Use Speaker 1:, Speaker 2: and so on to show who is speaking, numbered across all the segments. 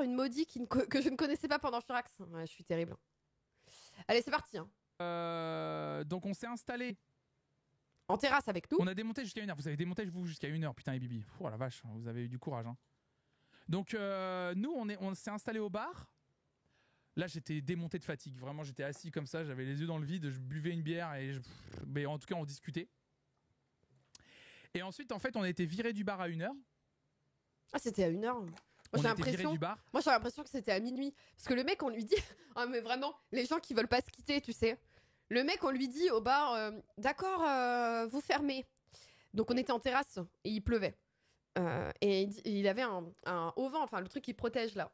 Speaker 1: par une maudie que je ne connaissais pas pendant Furax. Ouais, je suis terrible. Allez, c'est parti.
Speaker 2: Donc on s'est installé.
Speaker 1: En terrasse avec nous.
Speaker 2: On a démonté jusqu'à 1h. Vous avez démonté vous jusqu'à 1h, putain, et Bibi. Oh la vache, vous avez eu du courage. Hein. Donc nous, on s'est installé au bar. Là, j'étais démonté de fatigue. Vraiment, j'étais assis comme ça, j'avais les yeux dans le vide, je buvais une bière et mais en tout cas, on discutait. Et ensuite, en fait, on a été viré du bar à 1h.
Speaker 1: Ah, c'était à 1h. Moi, j'ai l'impression que c'était à minuit. Parce que le mec, on lui dit... Ah, mais vraiment, les gens qui veulent pas se quitter, tu sais. Le mec, on lui dit au bar, d'accord, vous fermez. Donc, on était en terrasse et il pleuvait. Et il avait un auvent, enfin, le truc qui protège, là.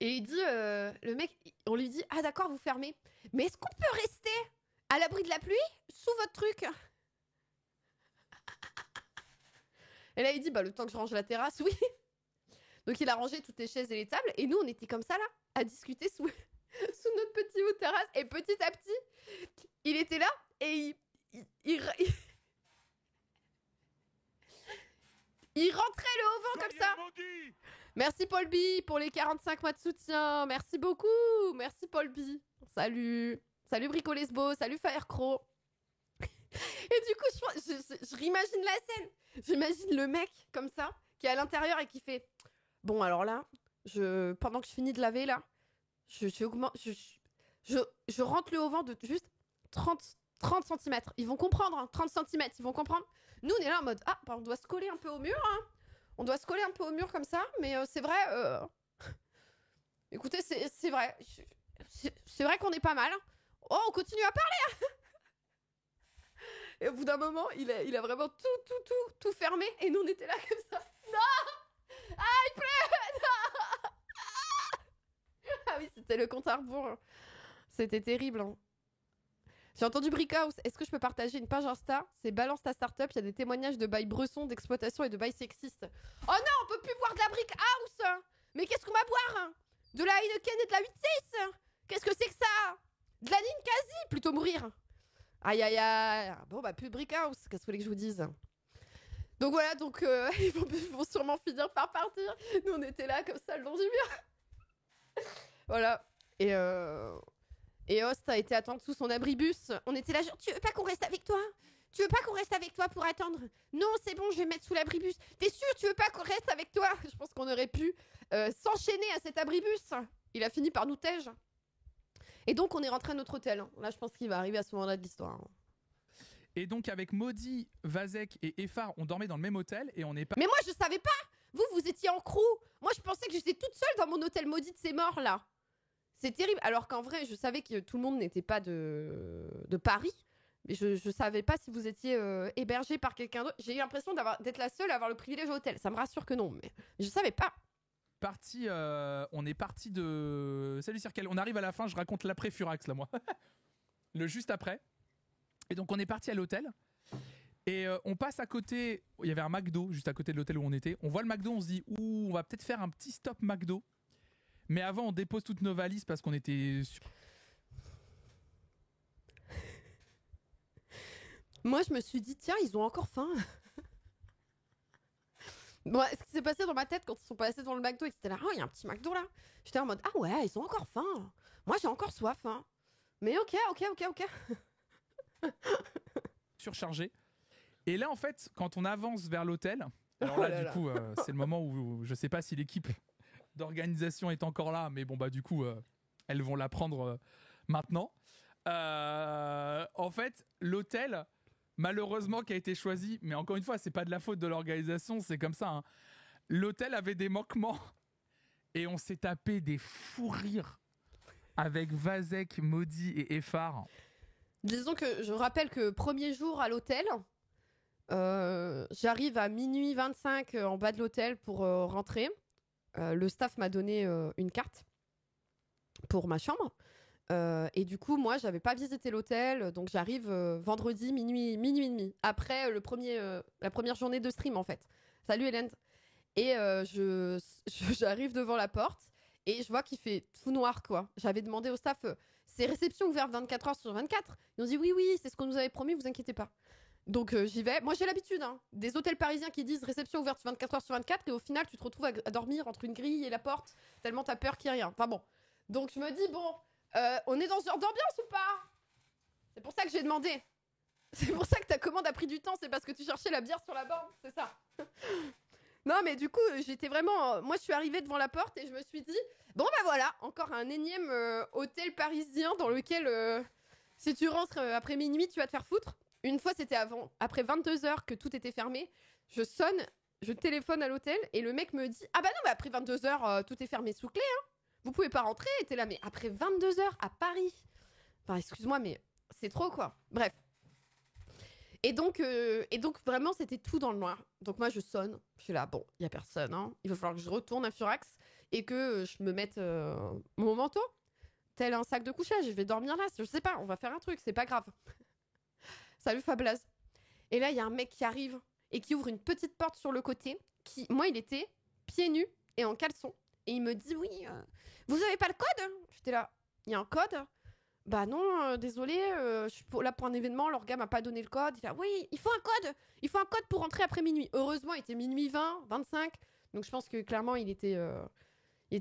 Speaker 1: Et il dit, le mec, on lui dit, ah, d'accord, vous fermez. Mais est-ce qu'on peut rester à l'abri de la pluie sous votre truc? Et là, il dit, bah, le temps que je range la terrasse, oui. Donc il a rangé toutes les chaises et les tables et nous on était comme ça là à discuter sous notre petit bout de terrasse et petit à petit il était là et il rentrait le haut vent comme ça. Merci Paul B pour les 45 mois de soutien, merci beaucoup, merci Paul B. Salut Brico Lesbo, salut Firecrow. Et du coup je réimagine la scène, j'imagine le mec comme ça qui est à l'intérieur et qui fait... Bon, alors là, pendant que je finis de laver, là, je rentre le haut-vent de juste 30 cm. Ils vont comprendre, hein, 30 cm, ils vont comprendre. Nous, on est là en mode, ah, bah, on doit se coller un peu au mur, hein. On doit se coller un peu au mur comme ça, mais c'est vrai... Écoutez, c'est vrai. C'est vrai qu'on est pas mal. Oh, on continue à parler, hein. Et au bout d'un moment, il a vraiment tout fermé, et nous, on était là comme ça. Non! Ah, il pleut! Non! Ah oui, c'était le compte à rebours. C'était terrible. Hein. J'ai entendu Brickhouse. Est-ce que je peux partager une page Insta? C'est Balance ta startup. Il y a des témoignages de bail bresson, d'exploitation et de bail sexiste. Oh non, on peut plus boire de la Brickhouse! Mais qu'est-ce qu'on va boire? De la Heineken et de la 8-6? Qu'est-ce que c'est que ça? De la Ninkasi? Plutôt mourir. Aïe aïe aïe. Bon, bah, plus Brickhouse. Qu'est-ce que vous voulez que je vous dise? Donc voilà, ils vont sûrement finir par partir. Nous, on était là, comme ça, le long du mur. Voilà. Et Host a été attendre sous son abribus. On était là, genre, tu veux pas qu'on reste avec toi? Tu veux pas qu'on reste avec toi pour attendre? Non, c'est bon, je vais mettre sous l'abribus. T'es sûr, tu veux pas qu'on reste avec toi? Je pense qu'on aurait pu s'enchaîner à cet abribus. Il a fini par nous tège. Et donc, on est rentré à notre hôtel. Là, je pense qu'il va arriver à ce moment-là de l'histoire.
Speaker 2: Et donc avec Maudit, Vazek et Effar, on dormait dans le même hôtel et on n'est pas...
Speaker 1: Mais moi je savais pas. Vous étiez en crew. Moi je pensais que j'étais toute seule dans mon hôtel maudit de ces morts là. C'est terrible. Alors qu'en vrai je savais que tout le monde n'était pas de Paris. Mais je savais pas si vous étiez hébergé par quelqu'un d'autre. J'ai eu l'impression d'être la seule à avoir le privilège au hôtel. Ça me rassure que non, mais je savais pas.
Speaker 2: On est parti de... Salut Cirkel, on arrive à la fin, je raconte l'après-Furax là moi. Le juste après. Et donc on est parti à l'hôtel et on passe à côté, il y avait un McDo juste à côté de l'hôtel où on était. On voit le McDo, on se dit ouh, on va peut-être faire un petit stop McDo. Mais avant on dépose toutes nos valises parce qu'on était...
Speaker 1: Moi je me suis dit tiens, ils ont encore faim. Bon, ce qui s'est passé dans ma tête quand ils sont passés devant le McDo, ils étaient là, oh il y a un petit McDo là. J'étais en mode ah ouais, ils ont encore faim. Moi j'ai encore soif. Hein. Mais ok.
Speaker 2: Surchargé. Et là en fait quand on avance vers l'hôtel, alors là, du coup c'est le moment où je sais pas si l'équipe d'organisation est encore là, mais bon bah du coup elles vont la prendre maintenant. En fait l'hôtel malheureusement qui a été choisi, mais encore une fois c'est pas de la faute de l'organisation, c'est comme ça hein. L'hôtel avait des manquements et on s'est tapé des fous rires avec Vazek, Maudit et Effar.
Speaker 1: Disons que je rappelle que premier jour à l'hôtel, j'arrive à minuit 25 en bas de l'hôtel pour rentrer. Le staff m'a donné une carte pour ma chambre. Et du coup, moi, j'avais pas visité l'hôtel. Donc, j'arrive vendredi, minuit et demi. Après la première journée de stream, en fait. Salut, Hélène. Et j'arrive devant la porte. Et je vois qu'il fait tout noir, quoi. J'avais demandé au staff, c'est réception ouverte 24 heures sur 24. Ils ont dit oui, c'est ce qu'on nous avait promis, vous inquiétez pas. Donc j'y vais. Moi j'ai l'habitude, hein. Des hôtels parisiens qui disent réception ouverte 24 heures sur 24 et au final tu te retrouves à dormir entre une grille et la porte tellement t'as peur qu'il y ait rien. Enfin bon. Donc je me dis bon, on est dans ce genre d'ambiance ou pas? C'est pour ça que j'ai demandé. C'est pour ça que ta commande a pris du temps, c'est parce que tu cherchais la bière sur la borne, c'est ça. Non mais du coup j'étais vraiment... moi je suis arrivée devant la porte et je me suis dit, bon bah voilà, encore un énième hôtel parisien dans lequel si tu rentres après minuit tu vas te faire foutre. Une fois c'était après 22h que tout était fermé, je sonne, je téléphone à l'hôtel et le mec me dit, ah bah non mais après 22h tout est fermé sous clé, hein. Vous pouvez pas rentrer. Et t'es là, mais après 22h à Paris, enfin excuse-moi mais c'est trop quoi. Bref. Et donc vraiment, c'était tout dans le noir. Donc moi, je sonne. Je suis là, bon, il y a personne. Hein. Il va falloir que je retourne à Furax et que je me mette mon manteau, tel un sac de couchage. Je vais dormir là. Je sais pas, on va faire un truc, c'est pas grave. Salut Fablaz. Et là, il y a un mec qui arrive et qui ouvre une petite porte sur le côté. Moi, il était pieds nus et en caleçon. Et il me dit, oui, vous avez pas le code? J'étais là, il y a un code? Bah non, désolé, je suis là pour un événement, leur gars m'a pas donné le code. Il a oui, il faut un code pour rentrer après minuit. Heureusement, il était minuit 20, 25, donc je pense que clairement il était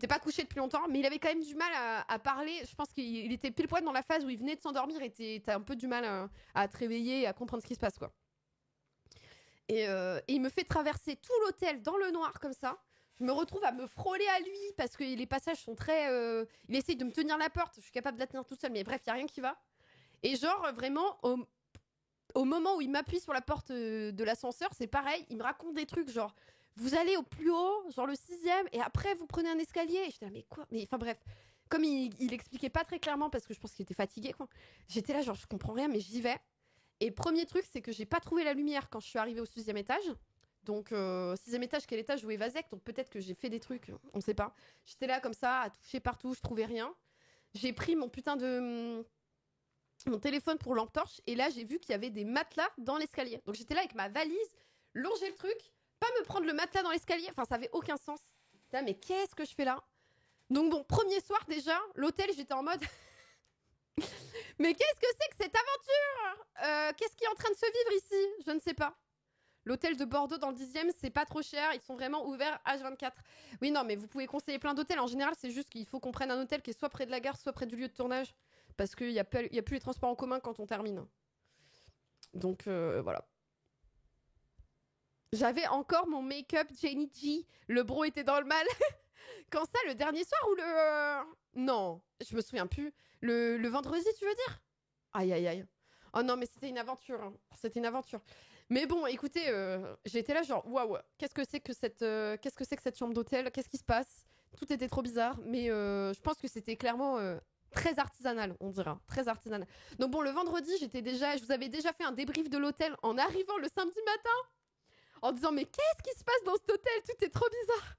Speaker 1: pas couché depuis longtemps, mais il avait quand même du mal à parler. Je pense qu'il était pile poil dans la phase où il venait de s'endormir et t'as un peu du mal à te réveiller et à comprendre ce qui se passe quoi. Et il me fait traverser tout l'hôtel dans le noir comme ça. Je me retrouve à me frôler à lui parce que les passages sont très... il essaye de me tenir la porte. Je suis capable de la tenir toute seule, mais bref, il n'y a rien qui va. Et genre, vraiment, au moment où il m'appuie sur la porte de l'ascenseur, c'est pareil. Il me raconte des trucs genre, vous allez au plus haut, genre le 6e, et après, vous prenez un escalier. Et j'étais là, mais quoi? Mais enfin bref, comme il expliquait pas très clairement parce que je pense qu'il était fatigué, quoi. J'étais là, genre, je comprends rien, mais j'y vais. Et premier truc, c'est que j'ai pas trouvé la lumière quand je suis arrivée au 6e étage. Donc, 6e étage, quel étage où est Vazek? Donc, peut-être que j'ai fait des trucs, on sait pas. J'étais là comme ça, à toucher partout, je trouvais rien. J'ai pris mon putain de. Mon téléphone pour lampe torche, et là, j'ai vu qu'il y avait des matelas dans l'escalier. Donc, j'étais là avec ma valise, longer le truc, pas me prendre le matelas dans l'escalier. Enfin, ça avait aucun sens. Là, mais qu'est-ce que je fais là? Donc, bon, premier soir déjà, l'hôtel, j'étais en mode. Mais qu'est-ce que c'est que cette aventure? Qu'est-ce qui est en train de se vivre ici? Je ne sais pas. L'hôtel de Bordeaux dans le 10e, c'est pas trop cher. Ils sont vraiment ouverts H24. Oui, non, mais vous pouvez conseiller plein d'hôtels. En général, c'est juste qu'il faut qu'on prenne un hôtel qui est soit près de la gare, soit près du lieu de tournage. Parce qu'il n'y a plus les transports en commun quand on termine. Donc, voilà. J'avais encore mon make-up Jenny G. Le bro était dans le mal. Quand ça, le dernier soir ou le... Non, je me souviens plus. Le vendredi, tu veux dire? Aïe, aïe, aïe. Oh non, mais c'était une aventure. Hein. C'était une aventure. Mais bon, écoutez, j'étais là genre, waouh, qu'est-ce que c'est que cette chambre d'hôtel? Qu'est-ce qui se passe? Tout était trop bizarre, mais je pense que c'était clairement très artisanal, on dira, très artisanal. Donc bon, le vendredi, je vous avais déjà fait un débrief de l'hôtel en arrivant le samedi matin, en disant mais qu'est-ce qui se passe dans cet hôtel? Tout est trop bizarre.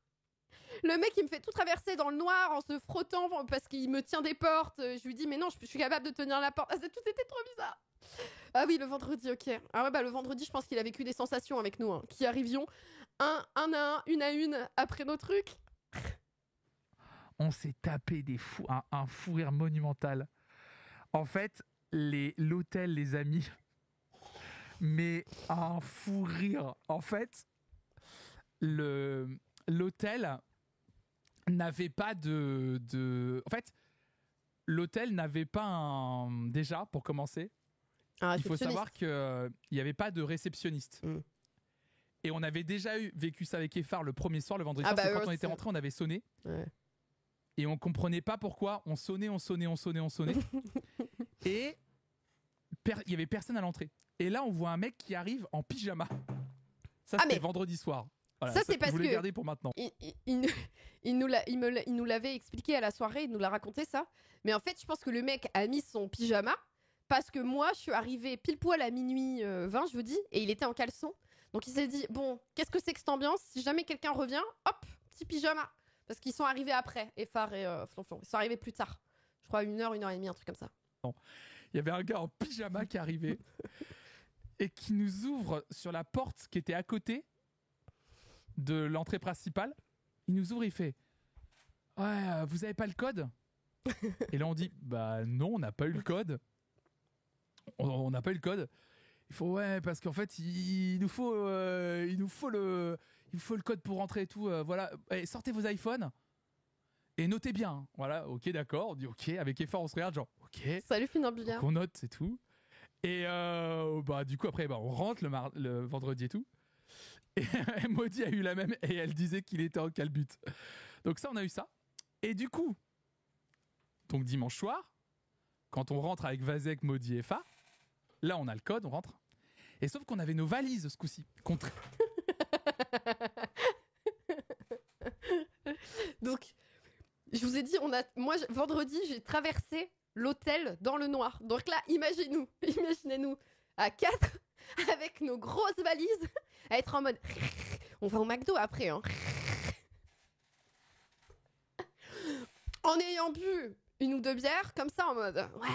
Speaker 1: Le mec, il me fait tout traverser dans le noir en se frottant parce qu'il me tient des portes. Je lui dis mais non, je suis capable de tenir la porte. Tout était trop bizarre. Ah oui, le vendredi, ok. Ah ouais, bah le vendredi, je pense qu'il a vécu des sensations avec nous, hein, qui arrivions un à un, une à une, après nos trucs.
Speaker 2: On s'est tapé un fou rire monumental. En fait, l'hôtel, les amis, mais un fou rire. En fait, l'hôtel n'avait pas En fait, l'hôtel n'avait pas un... Déjà, pour commencer, il faut savoir qu'il n'y avait pas de réceptionniste. Et on avait déjà vécu ça avec Effar le premier soir, le vendredi soir. Quand on était rentré, on avait sonné. Ouais. Et on comprenait pas pourquoi. On sonnait. Et il y avait personne à l'entrée. Et là, on voit un mec qui arrive en pyjama. Ça, c'était vendredi soir. Voilà,
Speaker 1: ça, c'est parce que... Je
Speaker 2: voulais garder pour maintenant.
Speaker 1: Il nous l'avait expliqué à la soirée, il nous l'a raconté ça. Mais en fait, je pense que le mec a mis son pyjama parce que moi, je suis arrivée pile poil à minuit 20, je vous dis, et il était en caleçon. Donc il s'est dit, bon, qu'est-ce que c'est que cette ambiance? Si jamais quelqu'un revient, hop, petit pyjama. Parce qu'ils sont arrivés après, Effar et Flonflon. Ils sont arrivés plus tard. Je crois 1h et demie, un truc comme ça.
Speaker 2: Bon. Il y avait un gars en pyjama qui arrivait et qui nous ouvre sur la porte qui était à côté de l'entrée principale. Il nous ouvre et il fait « Ouais, vous avez pas le code ?» Et là on dit « Bah non, on n'a pas eu le code. On n'a pas eu le code. » Il faut ouais parce qu'en fait il nous faut le code pour rentrer et tout. Voilà, et sortez vos iPhones et notez bien. Hein. Voilà, ok d'accord. On dit ok avec effort on se regarde genre ok.
Speaker 1: Salut Finambulaire.
Speaker 2: On note c'est tout. Et bah du coup après bah, on rentre le vendredi et tout. Et Maudit a eu la même et elle disait qu'il était en calbut. Donc ça on a eu ça. Et du coup donc dimanche soir quand on rentre avec Vazek, Maudit et Fa, là on a le code, on rentre. Et sauf qu'on avait nos valises ce coup-ci.
Speaker 1: Donc, je vous ai dit, vendredi, j'ai traversé l'hôtel dans le noir. Donc là, imaginez-nous à 4 avec nos grosses valises, à être en mode, on va au McDo après, hein. En ayant bu 1 ou 2 bières, comme ça, en mode, ouais.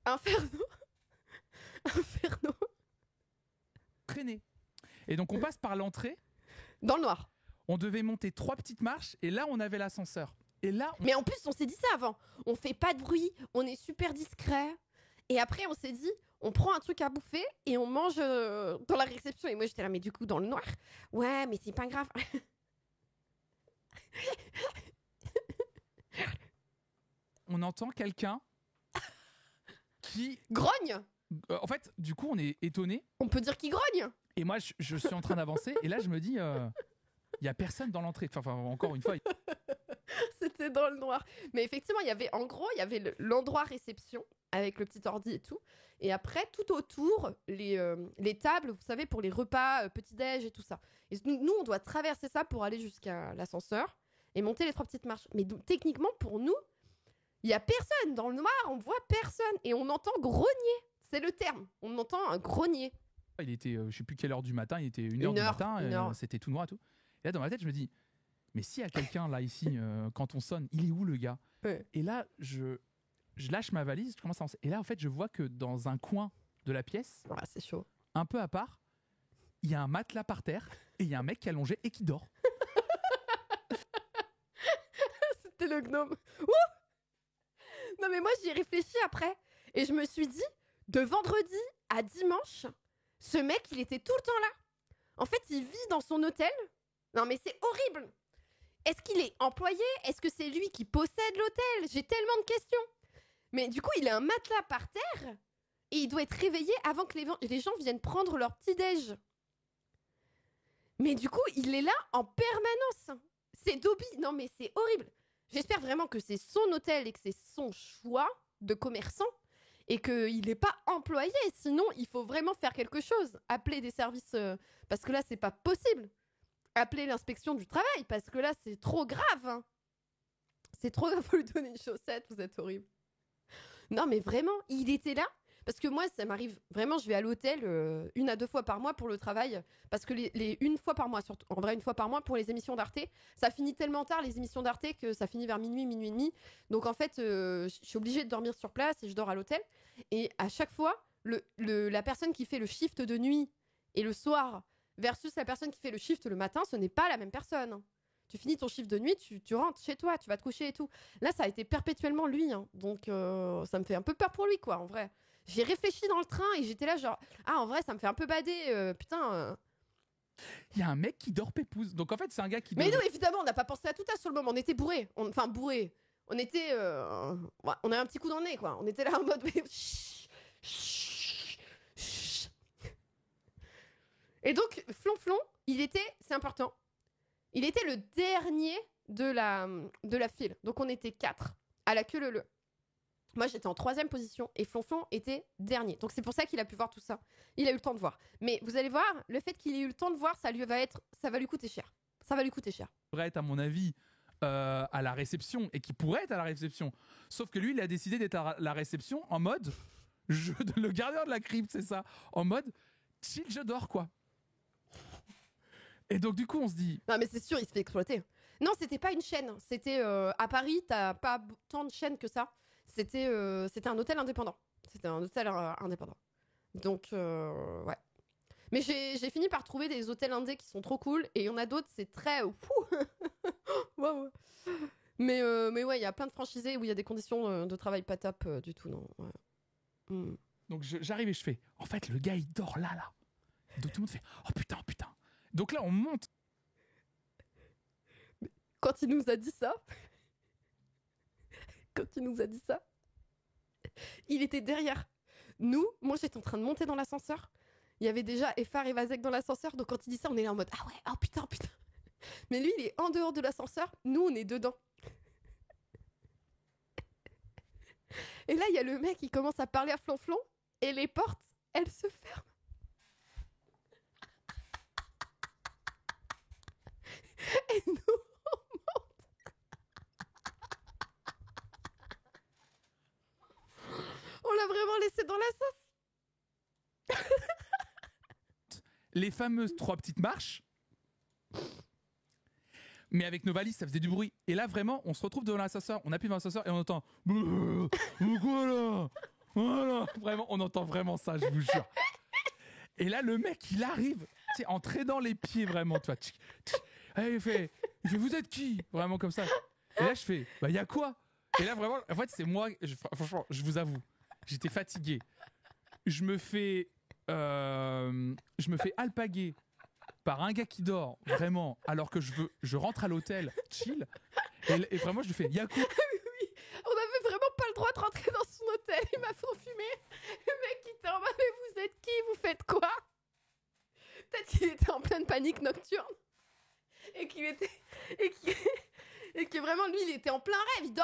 Speaker 1: Inferno.
Speaker 2: Traîner. Et donc on passe par l'entrée.
Speaker 1: Dans le noir.
Speaker 2: On devait monter 3 petites marches et là on avait l'ascenseur. Et là.
Speaker 1: Mais en plus on s'est dit ça avant. On fait pas de bruit, on est super discret. Et après on s'est dit, on prend un truc à bouffer et on mange dans la réception. Et moi j'étais là, mais du coup dans le noir. Ouais, mais c'est pas grave.
Speaker 2: On entend quelqu'un qui
Speaker 1: grogne.
Speaker 2: En fait, du coup, on est étonné.
Speaker 1: On peut dire qu'il grogne.
Speaker 2: Et moi, je suis en train d'avancer. Et là, je me dis, il y a personne dans l'entrée. Enfin, encore une fois.
Speaker 1: C'était dans le noir. Mais effectivement, il y avait l'endroit réception avec le petit ordi et tout. Et après, tout autour, les tables, vous savez, pour les repas, petit-déj et tout ça. Et nous, on doit traverser ça pour aller jusqu'à l'ascenseur et monter les 3 petites marches. Mais donc, techniquement, pour nous, il y a personne dans le noir. On voit personne et on entend grogner. C'est le terme. On entend un grogner.
Speaker 2: Il était, je sais plus quelle heure du matin, il était 1h du matin, c'était tout noir et tout. Et là, dans ma tête, je me dis, mais s'il y a quelqu'un là, ici, quand on sonne, il est où le gars ?
Speaker 1: Ouais.
Speaker 2: Et là, je lâche ma valise, je commence à avancer. Et là, en fait, je vois que dans un coin de la pièce,
Speaker 1: c'est chaud.
Speaker 2: Un peu à part, il y a un matelas par terre et il y a un mec qui est allongé et qui dort.
Speaker 1: C'était le gnome. Ouh, non, mais moi, j'y ai réfléchi après. Et je me suis dit, de vendredi à dimanche, ce mec, il était tout le temps là. En fait, il vit dans son hôtel. Non, mais c'est horrible. Est-ce qu'il est employé ? Est-ce que c'est lui qui possède l'hôtel ? J'ai tellement de questions. Mais du coup, il a un matelas par terre et il doit être réveillé avant que les gens viennent prendre leur petit-déj. Mais du coup, il est là en permanence. C'est Dobby. Non, mais c'est horrible. J'espère vraiment que c'est son hôtel et que c'est son choix de commerçant et qu'il n'est pas employé. Sinon, il faut vraiment faire quelque chose. Appeler des services... parce que là, c'est pas possible. Appeler l'inspection du travail parce que là, c'est trop grave. Hein. C'est trop grave. Faut lui donner une chaussette. Vous êtes horrible. Non, mais vraiment, il était là. Parce que moi, ça m'arrive... Vraiment, je vais à l'hôtel 1 à 2 fois par mois pour le travail. Parce que les 1 fois par mois, surtout, en vrai, 1 fois par mois pour les émissions d'Arte, ça finit tellement tard, les émissions d'Arte, que ça finit vers minuit et demi. Donc, en fait, je suis obligée de dormir sur place et je dors à l'hôtel. Et à chaque fois, la personne qui fait le shift de nuit et le soir versus la personne qui fait le shift le matin, ce n'est pas la même personne. Tu finis ton shift de nuit, tu rentres chez toi, tu vas te coucher et tout. Là, ça a été perpétuellement lui. Hein. Donc, ça me fait un peu peur pour lui, quoi, en vrai. J'ai réfléchi dans le train et j'étais là genre, ah, en vrai, ça me fait un peu bader, putain.
Speaker 2: Il y a un mec qui dort pépouze. Donc, en fait, c'est un gars qui...
Speaker 1: Mais non, évidemment, on n'a pas pensé à tout ça sur le moment. On était bourrés. Enfin, bourrés. On était... on a un petit coup dans le nez, quoi. On était là en mode... Et donc, Flonflon, c'est important, il était le dernier de la file. Donc, on était 4 à la queue leu. Moi, j'étais en 3e position et Flonflon était dernier. Donc, c'est pour ça qu'il a pu voir tout ça. Il a eu le temps de voir. Mais vous allez voir, le fait qu'il ait eu le temps de voir, ça va lui coûter cher. Ça va lui coûter cher.
Speaker 2: Il pourrait être, à mon avis, à la réception et qui pourrait être à la réception. Sauf que lui, il a décidé d'être à la réception en mode le gardien de la crypte, c'est ça. En mode chill, je dors, quoi. Et donc, du coup, on se dit...
Speaker 1: Non, mais c'est sûr, il se fait exploiter. Non, c'était pas une chaîne. C'était à Paris, t'as pas tant de chaînes que ça. C'était un hôtel indépendant. Donc, ouais. Mais j'ai fini par trouver des hôtels indés qui sont trop cool. Et il y en a d'autres, c'est très... Wow. Mais ouais, il y a plein de franchisés où il y a des conditions de travail pas top du tout, non. Ouais.
Speaker 2: Donc j'arrive et je fais, en fait, le gars, il dort là. Donc tout le monde fait, oh putain. Donc là, on monte.
Speaker 1: Quand il nous a dit ça, il était derrière nous. Moi, j'étais en train de monter dans l'ascenseur. Il y avait déjà Eiffard et Vazek dans l'ascenseur. Donc quand il dit ça, on est là en mode, ah ouais, oh putain. Mais lui, il est en dehors de l'ascenseur. Nous, on est dedans. Et là, il y a le mec qui commence à parler à Flonflon. Et les portes, elles se ferment. Et nous, on monte. On l'a vraiment laissé dans la sauce.
Speaker 2: Les fameuses 3 petites marches. Mais avec nos valises, ça faisait du bruit. Et là, vraiment, on se retrouve devant l'ascenseur. On appuie dans l'ascenseur et on entend. Voilà. Vraiment, on entend vraiment ça, je vous jure. Et là, le mec, il arrive, tu sais, en traînant les pieds, vraiment, tu vois. Il fait, vous êtes qui? Vraiment comme ça. Et là, je fais, bah, y a quoi? Et là, vraiment, en fait, c'est moi, franchement, je vous avoue, j'étais fatigué. Je me fais alpaguer par un gars qui dort, vraiment, alors que je rentre à l'hôtel, chill. Et vraiment, je lui fais, y'a quoi?
Speaker 1: Oui, on avait vraiment pas le droit de rentrer dans son hôtel. Il m'a fait fumer. Le mec, il était en mode, mais vous êtes qui? Vous faites quoi? Peut-être qu'il était en pleine panique nocturne. Et que vraiment, lui, il était en plein rêve. Il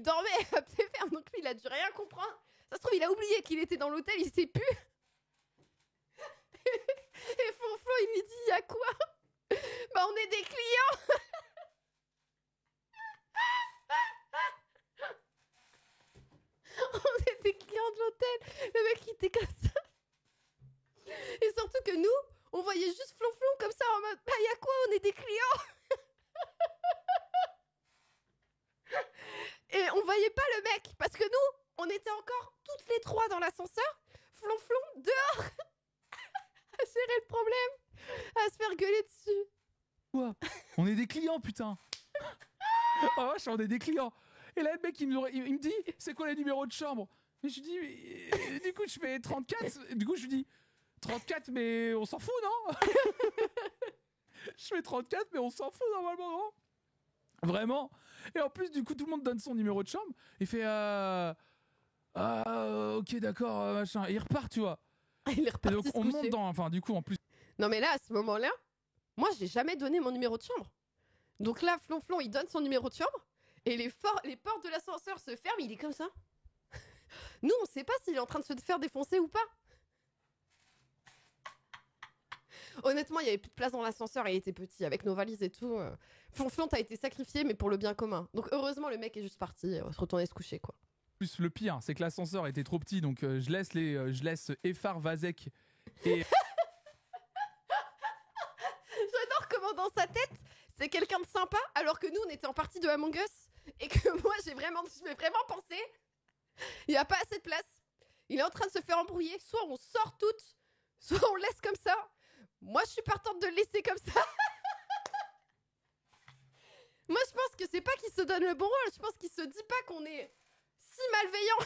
Speaker 1: dormait à pied ferme. Donc lui, il a dû rien comprendre. Ça se trouve, il a oublié qu'il était dans l'hôtel. Il sait plus. Et Flonflon, il lui dit, y'a quoi? Bah, on est des clients. On est des clients de l'hôtel. Le mec, il était comme ça. Et surtout que nous, on voyait juste Flonflon comme ça en mode, bah, y'a quoi? On est des clients. Et on voyait pas le mec. Parce que nous, on était encore toutes les 3 dans l'ascenseur. Flonflon dehors. À gérer le problème. À se faire gueuler dessus.
Speaker 2: Quoi? On est des clients, putain. Oh vache, on est des clients. Et là, le mec, il me dit, c'est quoi les numéros de chambre? Et je dis, du coup, je fais 34. Du coup, je lui dis, 34, mais on s'en fout, non? Je fais 34, mais on s'en fout, normalement, non? Vraiment. Et en plus, du coup, tout le monde donne son numéro de chambre. Il fait, ok, d'accord, machin. Et il repart, tu vois.
Speaker 1: Il est reparti.
Speaker 2: Et donc, on monte dans, enfin, du coup, en plus.
Speaker 1: Non, mais là, à ce moment-là, moi, j'ai jamais donné mon numéro de chambre. Donc là, Flonflon, il donne son numéro de chambre. Et les portes de l'ascenseur se ferment, il est comme ça. Nous, on sait pas s'il est en train de se faire défoncer ou pas. Honnêtement, il y avait plus de place dans l'ascenseur, il était petit, avec nos valises et tout. Flonflon, t'as été sacrifié, mais pour le bien commun. Donc heureusement, le mec est juste parti, se retourner se coucher, quoi.
Speaker 2: Plus le pire, c'est que l'ascenseur était trop petit, donc je laisse Eiffard, Vazek et...
Speaker 1: J'adore comment dans sa tête, c'est quelqu'un de sympa, alors que nous, on était en partie de Among Us, et que moi, je m'ai vraiment pensé, il n'y a pas assez de place, il est en train de se faire embrouiller, soit on sort toutes, soit on le laisse comme ça. Moi, je suis partante de le laisser comme ça. Moi, je pense que c'est pas qu'il se donne le bon rôle, je pense qu'il se dit pas qu'on est si malveillant.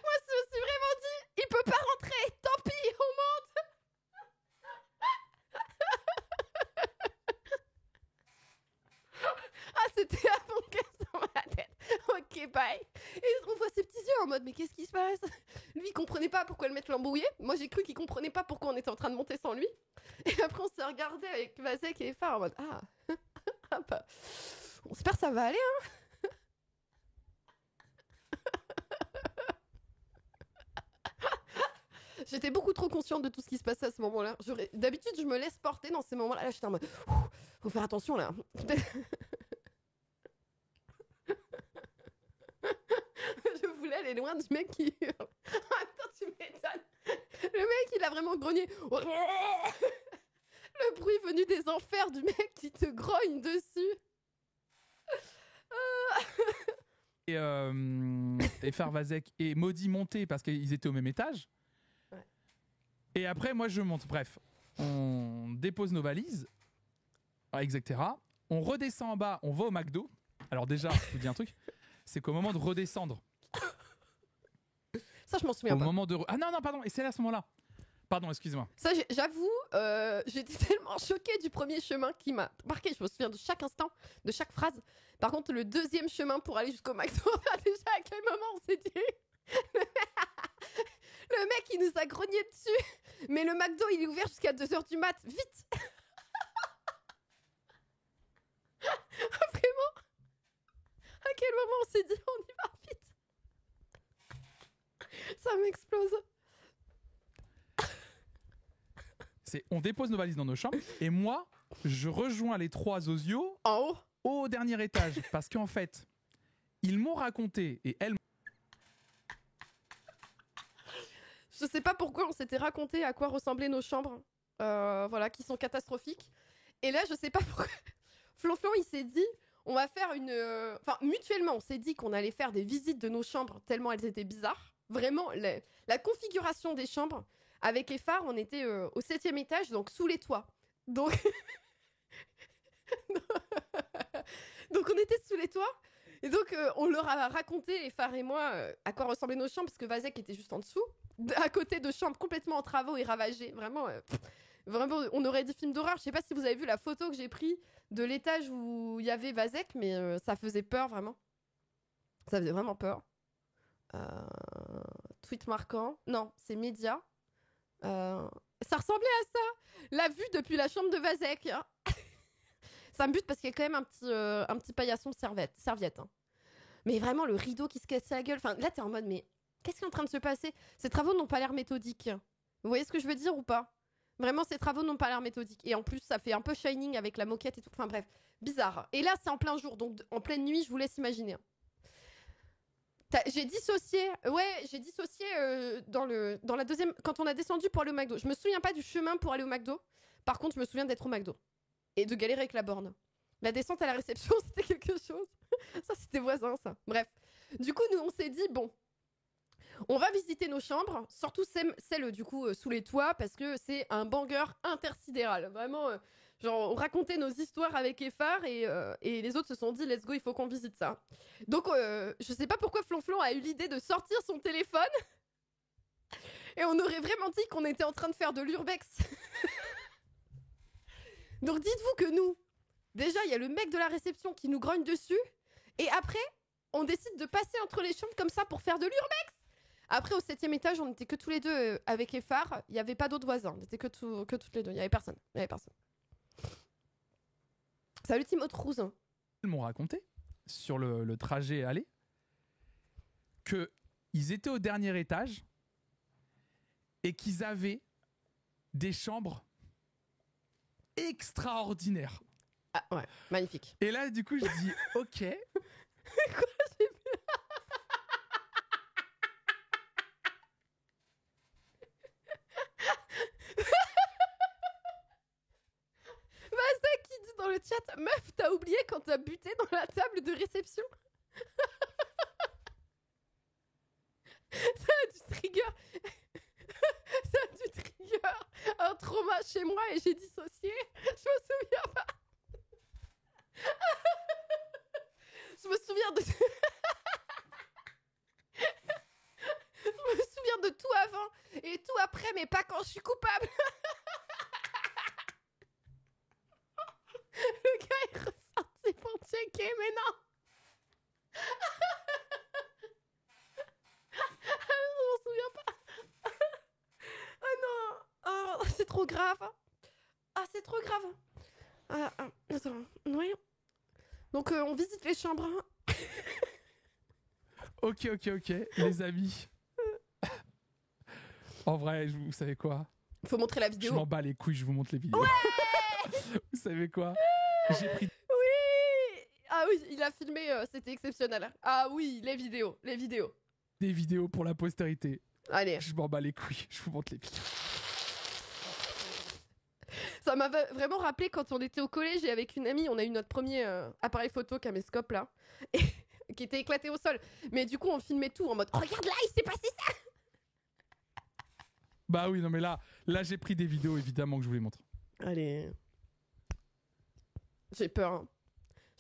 Speaker 1: Moi, je me suis vraiment dit, il peut pas rentrer, tant pis, on monte. Ah, c'était Among Us dans ma tête. Ok, bye. Et on voit ses petits yeux en mode, mais qu'est-ce qui se passe? Lui, il comprenait pas pourquoi le mec l'embrouillait. Moi, j'ai cru qu'il comprenait pas pourquoi on était en train de monter sans lui. Et après, on s'est regardé avec Vazek et Eiffard en mode, ah bah, on espère que ça va aller, hein. J'étais beaucoup trop consciente de tout ce qui se passait à ce moment-là. D'habitude, je me laisse porter dans ces moments-là. Là, j'étais en mode, faut faire attention là. Je voulais aller loin du mec qui hurle. Attends, tu m'étonnes. Le mec, il a vraiment grogné. Le bruit venu des enfers du mec qui te grogne dessus.
Speaker 2: Et Eiffard, Vazek et Maudit montaient parce qu'ils étaient au même étage.
Speaker 1: Ouais.
Speaker 2: Et après, moi, je monte. Bref, on dépose nos valises, etc. on redescend en bas, on va au McDo. Alors déjà, je vous dis un truc, c'est qu'au moment de redescendre,
Speaker 1: Ça, je m'en souviens
Speaker 2: au
Speaker 1: pas.
Speaker 2: moment de... Ah non, pardon, et c'est à ce moment-là. Pardon, excusez-moi.
Speaker 1: Ça, j'avoue, j'étais tellement choquée du premier chemin qui m'a marqué. Je me souviens de chaque instant, de chaque phrase. Par contre, le deuxième chemin pour aller jusqu'au McDo, déjà à quel moment on s'est dit le mec, il nous a grogné dessus. Mais le McDo, il est ouvert jusqu'à 2h du mat. Vite. Vraiment. À quel moment on s'est dit on y va vite. Ça m'explose.
Speaker 2: On dépose nos valises dans nos chambres et moi, je rejoins les 3 osios
Speaker 1: En haut.
Speaker 2: au dernier étage parce qu'en fait, ils m'ont raconté et elles.
Speaker 1: Je sais pas pourquoi on s'était raconté à quoi ressemblaient nos chambres, voilà, qui sont catastrophiques. Et là, je sais pas pourquoi. Flonflon, il s'est dit, on va faire une. Enfin, mutuellement, on s'est dit qu'on allait faire des visites de nos chambres tellement elles étaient bizarres. Vraiment, la configuration des chambres. Avec les phares, on était au 7e étage, donc sous les toits. Donc, donc on était sous les toits. Et donc, on leur a raconté, les phares et moi, à quoi ressemblaient nos chambres, parce que Vazek était juste en dessous, à côté de chambres complètement en travaux et ravagées. Vraiment, vraiment, on aurait dit film d'horreur. Je sais pas si vous avez vu la photo que j'ai prise de l'étage où il y avait Vazek, mais ça faisait peur, vraiment. Ça faisait vraiment peur. Tweet marquant. Non, c'est média. Ça ressemblait à ça, la vue depuis la chambre de Vazek. Hein. Ça me bute parce qu'il y a quand même un petit paillasson serviette. Hein. Mais vraiment, le rideau qui se casse la gueule. Enfin, là, t'es en mode, mais qu'est-ce qui est en train de se passer? Ces travaux n'ont pas l'air méthodiques. Vous voyez ce que je veux dire ou pas? Vraiment, ces travaux n'ont pas l'air méthodiques. Et en plus, ça fait un peu Shining avec la moquette et tout. Enfin bref, bizarre. Et là, c'est en plein jour, donc en pleine nuit, je vous laisse imaginer. J'ai dissocié dans la deuxième, quand on a descendu pour aller au McDo. Je me souviens pas du chemin pour aller au McDo. Par contre, je me souviens d'être au McDo et de galérer avec la borne. La descente à la réception, c'était quelque chose. Ça, c'était voisin, ça. Bref. Du coup, nous, on s'est dit, bon, on va visiter nos chambres, surtout celle du coup, sous les toits, parce que c'est un banger intersidéral. Vraiment, genre, on racontait nos histoires avec Effar et les autres se sont dit, let's go, il faut qu'on visite ça. Donc, je sais pas pourquoi Flonflon a eu l'idée de sortir son téléphone. Et on aurait vraiment dit qu'on était en train de faire de l'urbex. Donc, dites-vous que nous, déjà, il y a le mec de la réception qui nous grogne dessus. Et après, on décide de passer entre les chambres comme ça pour faire de l'urbex. Après, au 7e étage, on était que tous les deux avec Effar. Il n'y avait pas d'autres voisins. On était que toutes les deux. Il n'y avait personne. Salut Timothée Rouze.
Speaker 2: Ils m'ont raconté sur le trajet aller qu'ils étaient au dernier étage et qu'ils avaient des chambres extraordinaires.
Speaker 1: Ah ouais, magnifique.
Speaker 2: Et là, du coup, je dis ok.
Speaker 1: Quoi, j'ai vu Vazek qui dit dans le chat, meuf, t'as oublié quand t'as buté dans la table de réception. Ça a du trigger. Ça a du trigger. Un trauma chez moi et j'ai dissocié. Je me souviens pas. Je me souviens de... Je me souviens de tout avant et tout après, mais pas quand je suis coupable. Le gars est ressorti pour checker, mais non. Je m'en souviens pas. Oh non. Oh, c'est trop grave. Ah, c'est trop grave. Attends, oui. Donc, on visite les chambres.
Speaker 2: Ok, les amis. En vrai, vous savez quoi?
Speaker 1: Faut montrer la vidéo.
Speaker 2: Je m'en bats les couilles, je vous montre les vidéos.
Speaker 1: Ouais.
Speaker 2: Vous savez quoi? J'ai pris...
Speaker 1: Oui. Ah oui, il a filmé, c'était exceptionnel. Ah oui, les vidéos.
Speaker 2: Des vidéos pour la postérité.
Speaker 1: Allez.
Speaker 2: Je m'en bats les couilles, je vous montre les vidéos.
Speaker 1: Ça m'a vraiment rappelé quand on était au collège et avec une amie, on a eu notre premier appareil photo caméscope là, et, qui était éclaté au sol. Mais du coup, on filmait tout en mode regarde là, il s'est passé ça.
Speaker 2: Bah oui, non mais là j'ai pris des vidéos évidemment que je vous les montre.
Speaker 1: Allez. J'ai peur. Hein.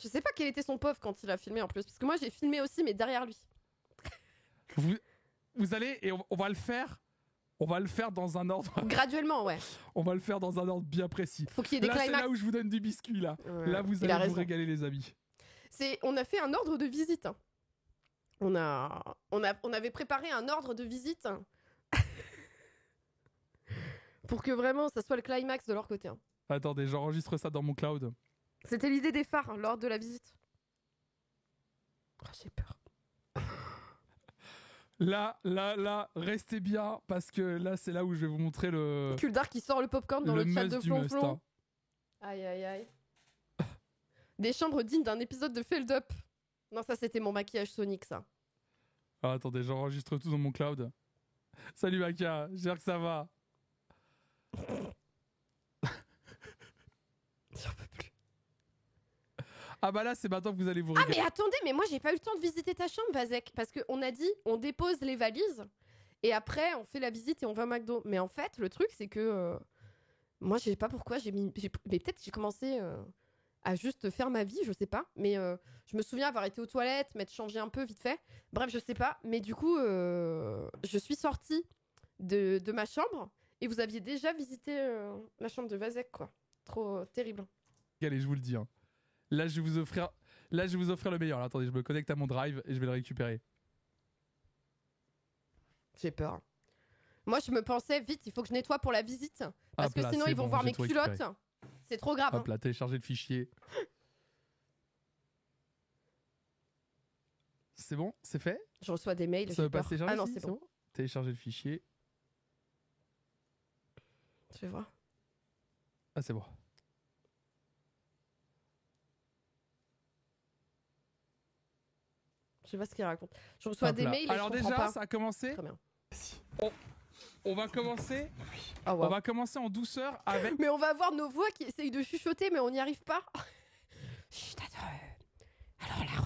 Speaker 1: Je sais pas quel était son pauvre quand il a filmé en plus. Parce que moi, j'ai filmé aussi, mais derrière lui.
Speaker 2: Vous allez, et on va le faire. On va le faire dans un ordre.
Speaker 1: Graduellement, ouais.
Speaker 2: On va le faire dans un ordre bien précis.
Speaker 1: Faut qu'il y ait des
Speaker 2: là, c'est
Speaker 1: climax.
Speaker 2: là où je vous donne du biscuit, là.
Speaker 1: Ouais,
Speaker 2: là, vous allez vous régaler, les amis.
Speaker 1: On a fait un ordre de visite. Hein. On avait préparé un ordre de visite pour que vraiment ça soit le climax de leur côté. Hein.
Speaker 2: Attendez, j'enregistre ça dans mon cloud.
Speaker 1: C'était l'idée des phares lors de la visite. Oh, j'ai peur.
Speaker 2: Là, restez bien parce que là, c'est là où je vais vous montrer le.
Speaker 1: Kuldar qui sort le popcorn dans le chat de Flonflon.
Speaker 2: Hein.
Speaker 1: Aïe aïe aïe. Des chambres dignes d'un épisode de Feld Up. Non, ça c'était mon maquillage Sonic, ça.
Speaker 2: Ah, attendez, j'enregistre tout dans mon cloud. Salut Maka, j'espère que ça va.
Speaker 1: J'en peux plus.
Speaker 2: Ah bah là, c'est maintenant que vous allez vous
Speaker 1: Ah
Speaker 2: régaler.
Speaker 1: mais attendez, mais moi j'ai pas eu le temps de visiter ta chambre, Vazek. Parce qu'on a dit, on dépose les valises. Et après, on fait la visite et on va au McDo. Mais en fait, le truc, c'est que... moi, je sais pas pourquoi, mais peut-être que j'ai commencé... à juste faire ma vie, je sais pas. Mais je me souviens avoir été aux toilettes, m'être changé un peu vite fait. Bref, je sais pas. Mais du coup, je suis sortie de ma chambre et vous aviez déjà visité la chambre de Vazek, quoi. Trop terrible.
Speaker 2: Allez, je vous le dis. Hein. Là, je vais vous offrir le meilleur. Là, attendez, je me connecte à mon drive et je vais le récupérer.
Speaker 1: J'ai peur. Moi, je me pensais, vite, il faut que je nettoie pour la visite. Parce que sinon, ils vont voir mes culottes. C'est trop grave.
Speaker 2: Hop là, télécharger le fichier. C'est bon? C'est fait?
Speaker 1: Je reçois des mails.
Speaker 2: Ça veut pas se télécharger?
Speaker 1: Ah non, c'est bon.
Speaker 2: Télécharger le fichier.
Speaker 1: Je vais voir.
Speaker 2: Ah, c'est bon.
Speaker 1: Je sais pas ce qu'il raconte. Je reçois des mails et
Speaker 2: alors
Speaker 1: je comprends
Speaker 2: déjà,
Speaker 1: pas.
Speaker 2: ça a commencé.
Speaker 1: Très bien.
Speaker 2: On va commencer.
Speaker 1: Oh, wow.
Speaker 2: On va commencer en douceur avec.
Speaker 1: Mais on va avoir nos voix qui essayent de chuchoter, mais on n'y arrive pas. Chut, attends. Alors là,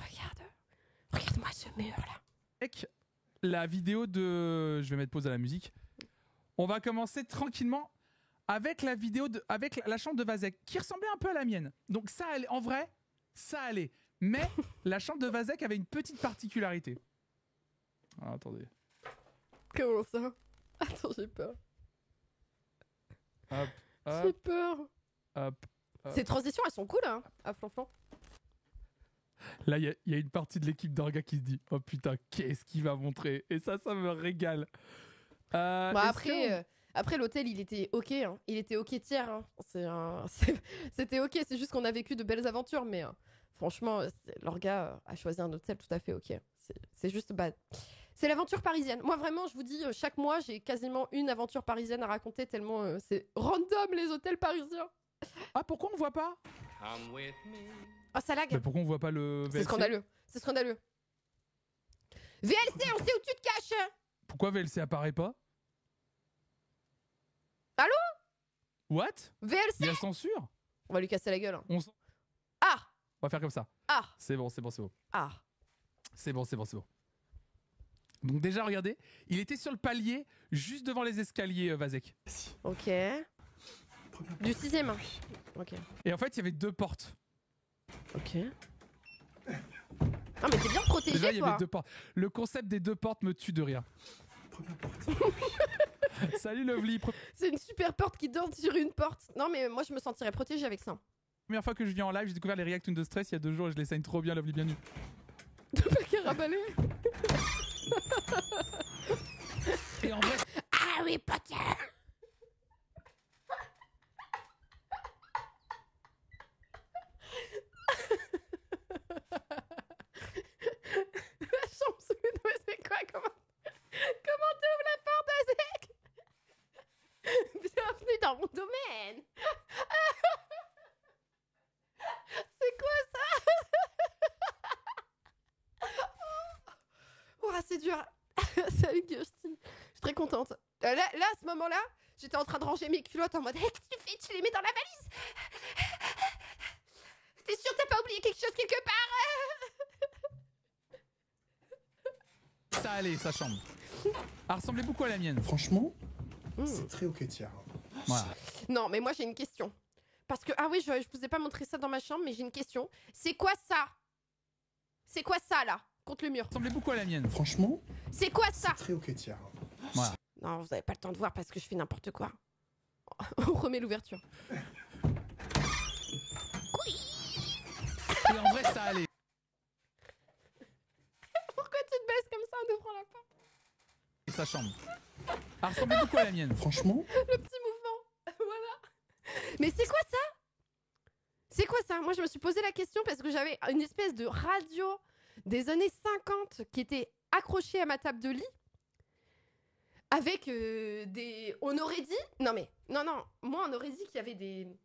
Speaker 1: regarde-moi ce mur là.
Speaker 2: Avec la vidéo de. Je vais mettre pause à la musique. On va commencer tranquillement avec la vidéo avec la chambre de Vazek qui ressemblait un peu à la mienne. Donc ça allait, en vrai, ça allait. Mais la chambre de Vazek avait une petite particularité. Ah, attendez.
Speaker 1: Comment ça? Attends, j'ai peur.
Speaker 2: Hop,
Speaker 1: J'ai peur.
Speaker 2: hop.
Speaker 1: Ces transitions, elles sont cool, hein, à Flonflon.
Speaker 2: Là, il y a une partie de l'équipe d'Orga qui se dit « Oh putain, qu'est-ce qu'il va montrer ?» Et ça me régale.
Speaker 1: Après, l'hôtel, il était ok. Hein. Il était ok tiers. Hein. C'était ok. C'est juste qu'on a vécu de belles aventures. Mais franchement, l'Orga a choisi un hôtel tout à fait ok. C'est juste... c'est l'aventure parisienne. Moi, vraiment, je vous dis, chaque mois, j'ai quasiment une aventure parisienne à raconter tellement c'est random, les hôtels parisiens.
Speaker 2: Ah, pourquoi on voit pas?
Speaker 1: Oh, ça lag.
Speaker 2: Mais pourquoi on voit pas le VLC?
Speaker 1: C'est scandaleux. C'est scandaleux. VLC, on sait où tu te caches.
Speaker 2: Pourquoi VLC apparaît pas?
Speaker 1: Allô?
Speaker 2: What?
Speaker 1: VLC?
Speaker 2: Il y a censure?
Speaker 1: On va lui casser la gueule. Hein.
Speaker 2: On va faire comme ça.
Speaker 1: Ah.
Speaker 2: C'est bon.
Speaker 1: Ah.
Speaker 2: C'est bon. Donc déjà, regardez, il était sur le palier, juste devant les escaliers, Vazek.
Speaker 1: Ok. Du 6ème. Ok.
Speaker 2: Et en fait, il y avait 2 portes.
Speaker 1: Ok. Ah mais t'es bien protégé,
Speaker 2: Déjà, il y
Speaker 1: toi.
Speaker 2: avait 2 portes. Le concept des 2 portes me tue de rire. Salut Lovely.
Speaker 1: C'est une super porte qui donne sur une porte. Non mais moi je me sentirais protégée avec ça.
Speaker 2: Première fois que je viens en live, j'ai découvert les Reactoons de Stress il y a 2 jours et je les saigne trop bien, Lovely, bienvenue.
Speaker 1: De pas carabaler.
Speaker 2: Et en vrai...
Speaker 1: Harry Potter. La chambre sous le dos, c'est quoi? Comment t'ouvres la porte, Azek? Bienvenue dans mon domaine. C'est quoi ça? Oh, c'est dur. Salut Gustin. Je suis très contente. Là, à ce moment-là, j'étais en train de ranger mes culottes en mode hey, qu'est-ce que tu fais? Tu les mets dans la valise? T'es sûr t'as pas oublié quelque chose quelque part?
Speaker 2: Ça allait, sa chambre. Elle ressemblait beaucoup à la mienne.
Speaker 3: Franchement, c'est très ok tiers.
Speaker 2: Voilà.
Speaker 1: Non, mais moi j'ai une question. Parce que, ah oui, je vous ai pas montré ça dans ma chambre, mais j'ai une question. C'est quoi ça? C'est quoi ça, là? Contre le mur.
Speaker 2: Ça ressemblait beaucoup à la mienne.
Speaker 3: Franchement,
Speaker 1: C'est quoi ça?
Speaker 3: c'est très ok, tiens.
Speaker 2: Voilà.
Speaker 1: Non, vous avez pas le temps de voir parce que je fais n'importe quoi. On remet l'ouverture.
Speaker 2: Et en vrai, ça allait.
Speaker 1: Pourquoi tu te baisses comme ça en ouvrant la porte?
Speaker 2: Sa chambre. Elle ressemblait beaucoup à la mienne.
Speaker 3: Franchement,
Speaker 1: Le petit mouvement. Voilà. Mais c'est quoi ça? C'est quoi ça? Moi, je me suis posé la question parce que j'avais une espèce de radio des années 50 qui était accrochée à ma table de lit. Avec des... On aurait dit... Non, moi, on aurait dit qu'il y avait des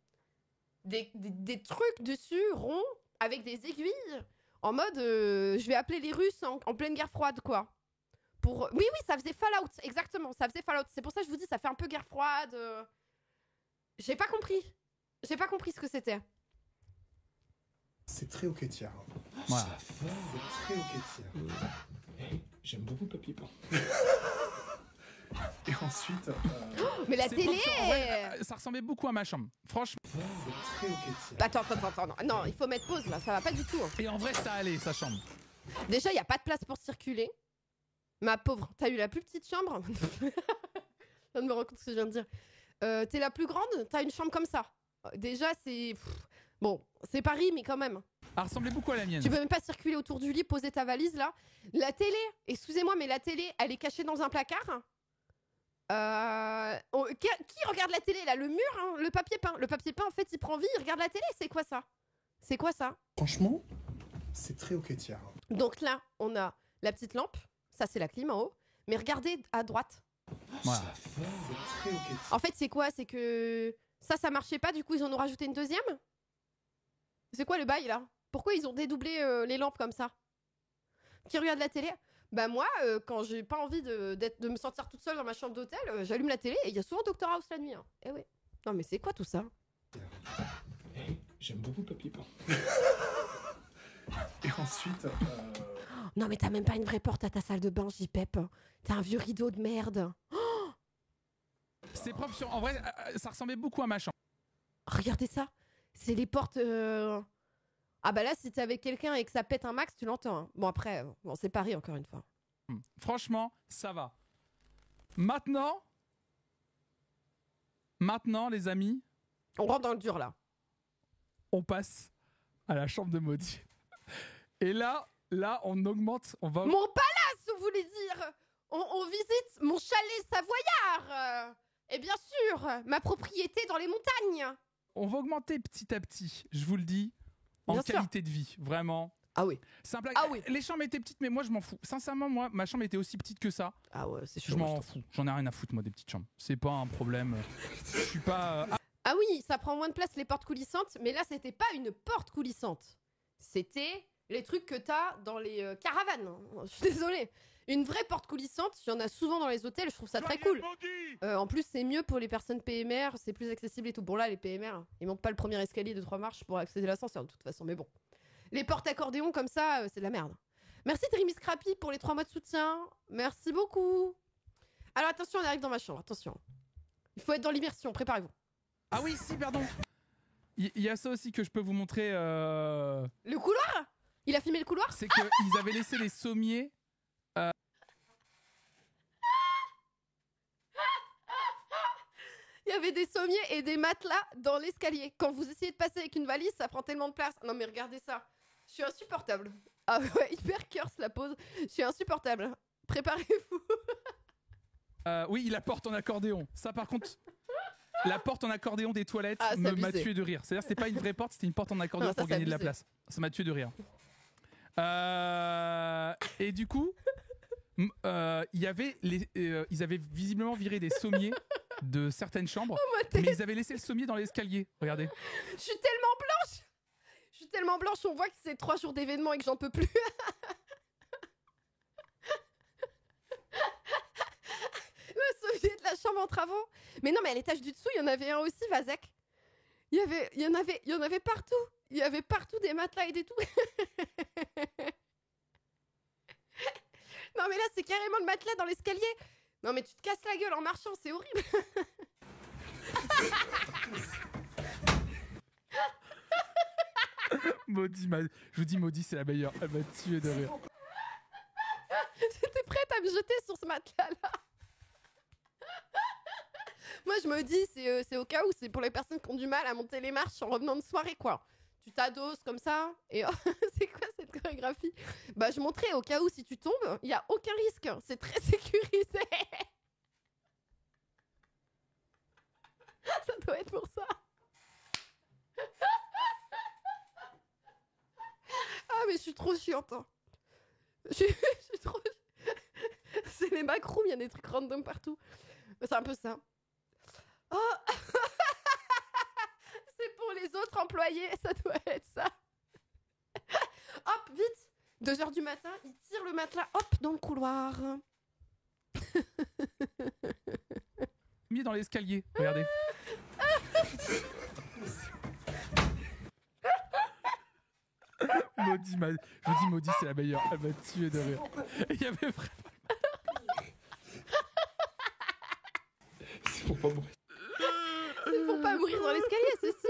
Speaker 1: trucs dessus, ronds, avec des aiguilles, en mode... je vais appeler les Russes en pleine guerre froide, quoi. Pour... Oui, ça faisait Fallout, exactement, ça faisait Fallout. C'est pour ça que je vous dis, ça fait un peu guerre froide. J'ai pas compris. J'ai pas compris ce que c'était.
Speaker 3: c'est très ok, tiens.
Speaker 2: Voilà.
Speaker 3: C'est très ok, tiens. Hey, j'aime beaucoup Papy Pain. Et ensuite,
Speaker 1: Mais la
Speaker 2: C'est
Speaker 1: télé...
Speaker 2: propre, en vrai, ça ressemblait beaucoup à ma chambre. Franchement.
Speaker 3: c'est très ok, tiens.
Speaker 1: Attends, non, il faut mettre pause là, ça va pas du tout. Hein.
Speaker 2: Et en vrai, ça allait, sa chambre.
Speaker 1: Déjà, il y a pas de place pour circuler. Ma pauvre, t'as eu la plus petite chambre? Je viens de me rendre compte ce que je viens de dire. T'es la plus grande, t'as une chambre comme ça. Déjà, c'est... Bon, c'est Paris, mais quand même.
Speaker 2: Elle ressemblait beaucoup à la mienne.
Speaker 1: Tu peux même pas circuler autour du lit, poser ta valise là. La télé, excusez-moi, mais la télé, elle est cachée dans un placard. Qui regarde la télé là? Le mur, hein, le papier peint. Le papier peint, en fait, il prend vie, il regarde la télé. C'est quoi ça? C'est quoi ça?
Speaker 3: Franchement, c'est très ok, tiens.
Speaker 1: Donc là, on a la petite lampe. Ça, c'est la clim en haut. Mais regardez à droite.
Speaker 2: Voilà.
Speaker 3: C'est très ok, tiens.
Speaker 1: En fait, c'est quoi? C'est que ça marchait pas. Du coup, ils en ont rajouté une deuxième. C'est quoi le bail là? Pourquoi ils ont dédoublé les lampes comme ça? Qui regarde la télé? Bah moi, quand j'ai pas envie de me sentir toute seule dans ma chambre d'hôtel, j'allume la télé et il y a souvent Dr House la nuit. Hein. Eh oui. Non mais c'est quoi tout ça?
Speaker 3: Hey, j'aime beaucoup Papy Pain. Et ensuite,
Speaker 1: Non mais t'as même pas une vraie porte à ta salle de bain, JPEP. T'as un vieux rideau de merde.
Speaker 2: C'est propre sur. En vrai, ça ressemblait beaucoup à ma chambre.
Speaker 1: Regardez ça. C'est les portes... Ah bah là, si t'es avec quelqu'un et que ça pète un max, tu l'entends. Hein. Bon après, c'est Paris encore une fois.
Speaker 2: Franchement, ça va. Maintenant, les amis,
Speaker 1: On rentre dans le dur là.
Speaker 2: on passe à la chambre de Maudit. Et là, on augmente, on va...
Speaker 1: Mon palace, vous voulez dire? On visite mon chalet savoyard. Et bien sûr, ma propriété dans les montagnes.
Speaker 2: On va augmenter petit à petit, je vous le dis, en
Speaker 1: Bien sûr.
Speaker 2: qualité de vie, vraiment.
Speaker 1: Ah oui.
Speaker 2: Simple.
Speaker 1: Ah oui.
Speaker 2: Les chambres étaient petites, mais moi je m'en fous. Sincèrement, moi, ma chambre était aussi petite que ça.
Speaker 1: Ah ouais, c'est chaud.
Speaker 2: Je m'en fous. J'en ai rien à foutre, moi, des petites chambres. C'est pas un problème. Je suis pas...
Speaker 1: Ah oui, ça prend moins de place les portes coulissantes, mais là c'était pas une porte coulissante. C'était les trucs que t'as dans les caravanes. Je suis désolée. Une vraie porte coulissante, il y en a souvent dans les hôtels, je trouve ça très cool. En plus, c'est mieux pour les personnes PMR, c'est plus accessible et tout. Bon là, les PMR, ils montent pas le premier escalier de 3 marches pour accéder à l'ascenseur de toute façon, mais bon. Les portes accordéon comme ça, c'est de la merde. Merci Dreamy Scrappy pour les 3 mois de soutien. Merci beaucoup. Alors attention, on arrive dans ma chambre, attention. Il faut être dans l'immersion, préparez-vous.
Speaker 2: Ah oui, si, pardon. Il y a ça aussi que je peux vous montrer.
Speaker 1: Le couloir? Il a filmé le couloir?
Speaker 2: C'est qu'ils avaient laissé les sommiers.
Speaker 1: Il y avait des sommiers et des matelas dans l'escalier. Quand vous essayez de passer avec une valise, ça prend tellement de place. Non mais regardez ça. Je suis insupportable. Ah ouais, hyper curse la pause. Je suis insupportable. Préparez-vous.
Speaker 2: Oui, la porte en accordéon. Ça, par contre, la porte en accordéon des toilettes
Speaker 1: Ah, c'est
Speaker 2: m'a
Speaker 1: abusé.
Speaker 2: tué de rire. C'est-à-dire, c'était pas une vraie porte, c'était une porte en accordéon
Speaker 1: Non, ça,
Speaker 2: pour
Speaker 1: c'est
Speaker 2: gagner de la
Speaker 1: abusé.
Speaker 2: place. Ça m'a tué de rire. Et du coup, ils avaient visiblement viré des sommiers de certaines chambres, mais ils avaient laissé le sommier dans l'escalier. Regardez.
Speaker 1: Je suis tellement blanche. Je suis tellement blanche, on voit que c'est 3 jours d'événement et que j'en peux plus. Le sommier de la chambre en travaux. Mais non, mais à l'étage du dessous, il y en avait un aussi, Vazek. Il y en avait partout. Il y avait partout des matelas et des tout. Non, mais là, c'est carrément le matelas dans l'escalier. Non, mais tu te casses la gueule en marchant, c'est horrible.
Speaker 2: Maudit, je vous dis, Maudit, c'est la meilleure. Elle m'a tué de rire.
Speaker 1: J'étais prête à me jeter sur ce matelas-là. Moi, je me dis, c'est au cas où, c'est pour les personnes qui ont du mal à monter les marches en revenant de soirée, quoi. Tu t'adoses comme ça, et c'est quoi cette chorégraphie? Bah, je montrais au cas où, si tu tombes, il n'y a aucun risque. C'est très sécurisé. Ça doit être pour ça. Ah, mais je suis trop chiante. Hein. Je suis trop... C'est les macrooms, il y a des trucs random partout. C'est un peu ça. Oh. C'est pour les autres employés, ça doit être ça. Hop, vite. 2h du matin, il tire le matelas, hop, dans le couloir.
Speaker 2: Mis dans l'escalier, regardez. Maudit, je vous dis, Maudit, c'est la meilleure. Elle m'a tué de rire. Et il y avait vraiment...
Speaker 3: C'est pour pas mourir.
Speaker 1: C'est pour pas mourir dans l'escalier, c'est sûr.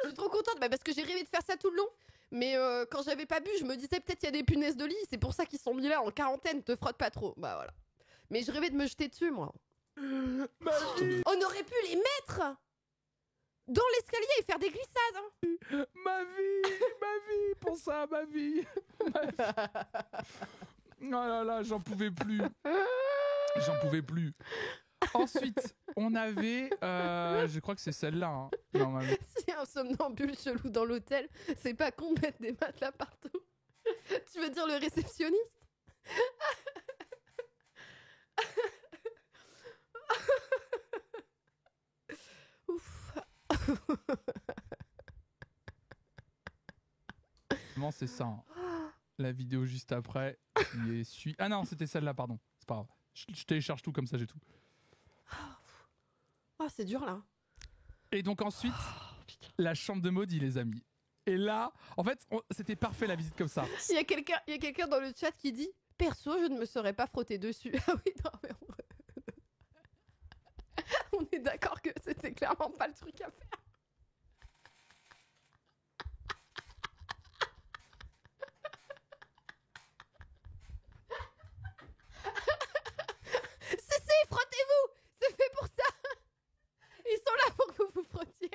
Speaker 1: Je suis trop contente, bah parce que j'ai rêvé de faire ça tout le long. Mais quand j'avais pas bu, je me disais peut-être qu'il y a des punaises de lit. C'est pour ça qu'ils sont mis là en quarantaine, te frotte pas trop. Bah voilà. Mais je rêvais de me jeter dessus, moi. On aurait pu les mettre dans l'escalier et faire des glissades. Hein.
Speaker 2: Ma vie, pour ça, ma vie. Oh là là, j'en pouvais plus. Ensuite, on avait, je crois que c'est celle-là, hein, normalement.
Speaker 1: S'il y a un somnambule chelou dans l'hôtel, c'est pas con de mettre des matelas partout. Tu veux dire le réceptionniste? Ouf.
Speaker 2: Vraiment, c'est ça. Hein. La vidéo juste après, qui est suit. Ah non, c'était celle-là, pardon. C'est pas grave. Je télécharge tout comme ça, j'ai tout.
Speaker 1: Oh, c'est dur là.
Speaker 2: Et donc ensuite, la chambre de Maudit, les amis. Et là, en fait, c'était parfait la visite comme ça.
Speaker 1: Il y a quelqu'un dans le chat qui dit perso, je ne me serais pas frotté dessus. Ah oui, non, mais on est d'accord que c'était clairement pas le truc à faire. Si, frottez-vous. C'est fait pour ça. Ils sont là pour que vous vous frottiez.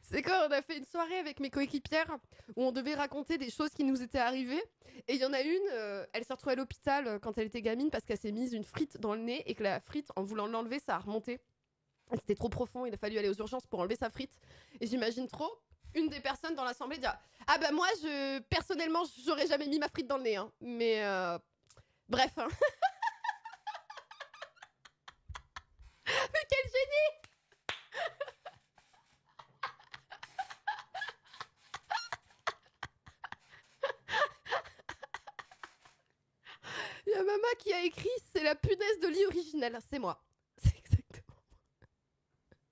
Speaker 1: C'est quand on a fait une soirée avec mes coéquipières où on devait raconter des choses qui nous étaient arrivées. Et il y en a une, elle s'est retrouvée à l'hôpital quand elle était gamine parce qu'elle s'est mise une frite dans le nez et que la frite, en voulant l'enlever, ça a remonté. C'était trop profond, il a fallu aller aux urgences pour enlever sa frite. Et j'imagine trop une des personnes dans l'assemblée dire « Ah bah moi, personnellement, j'aurais jamais mis ma frite dans le nez. Hein. » Mais bref. Hein. Mais quel génie! Il y a maman qui a écrit « C'est la punaise de lit originelle. » C'est moi. C'est exactement.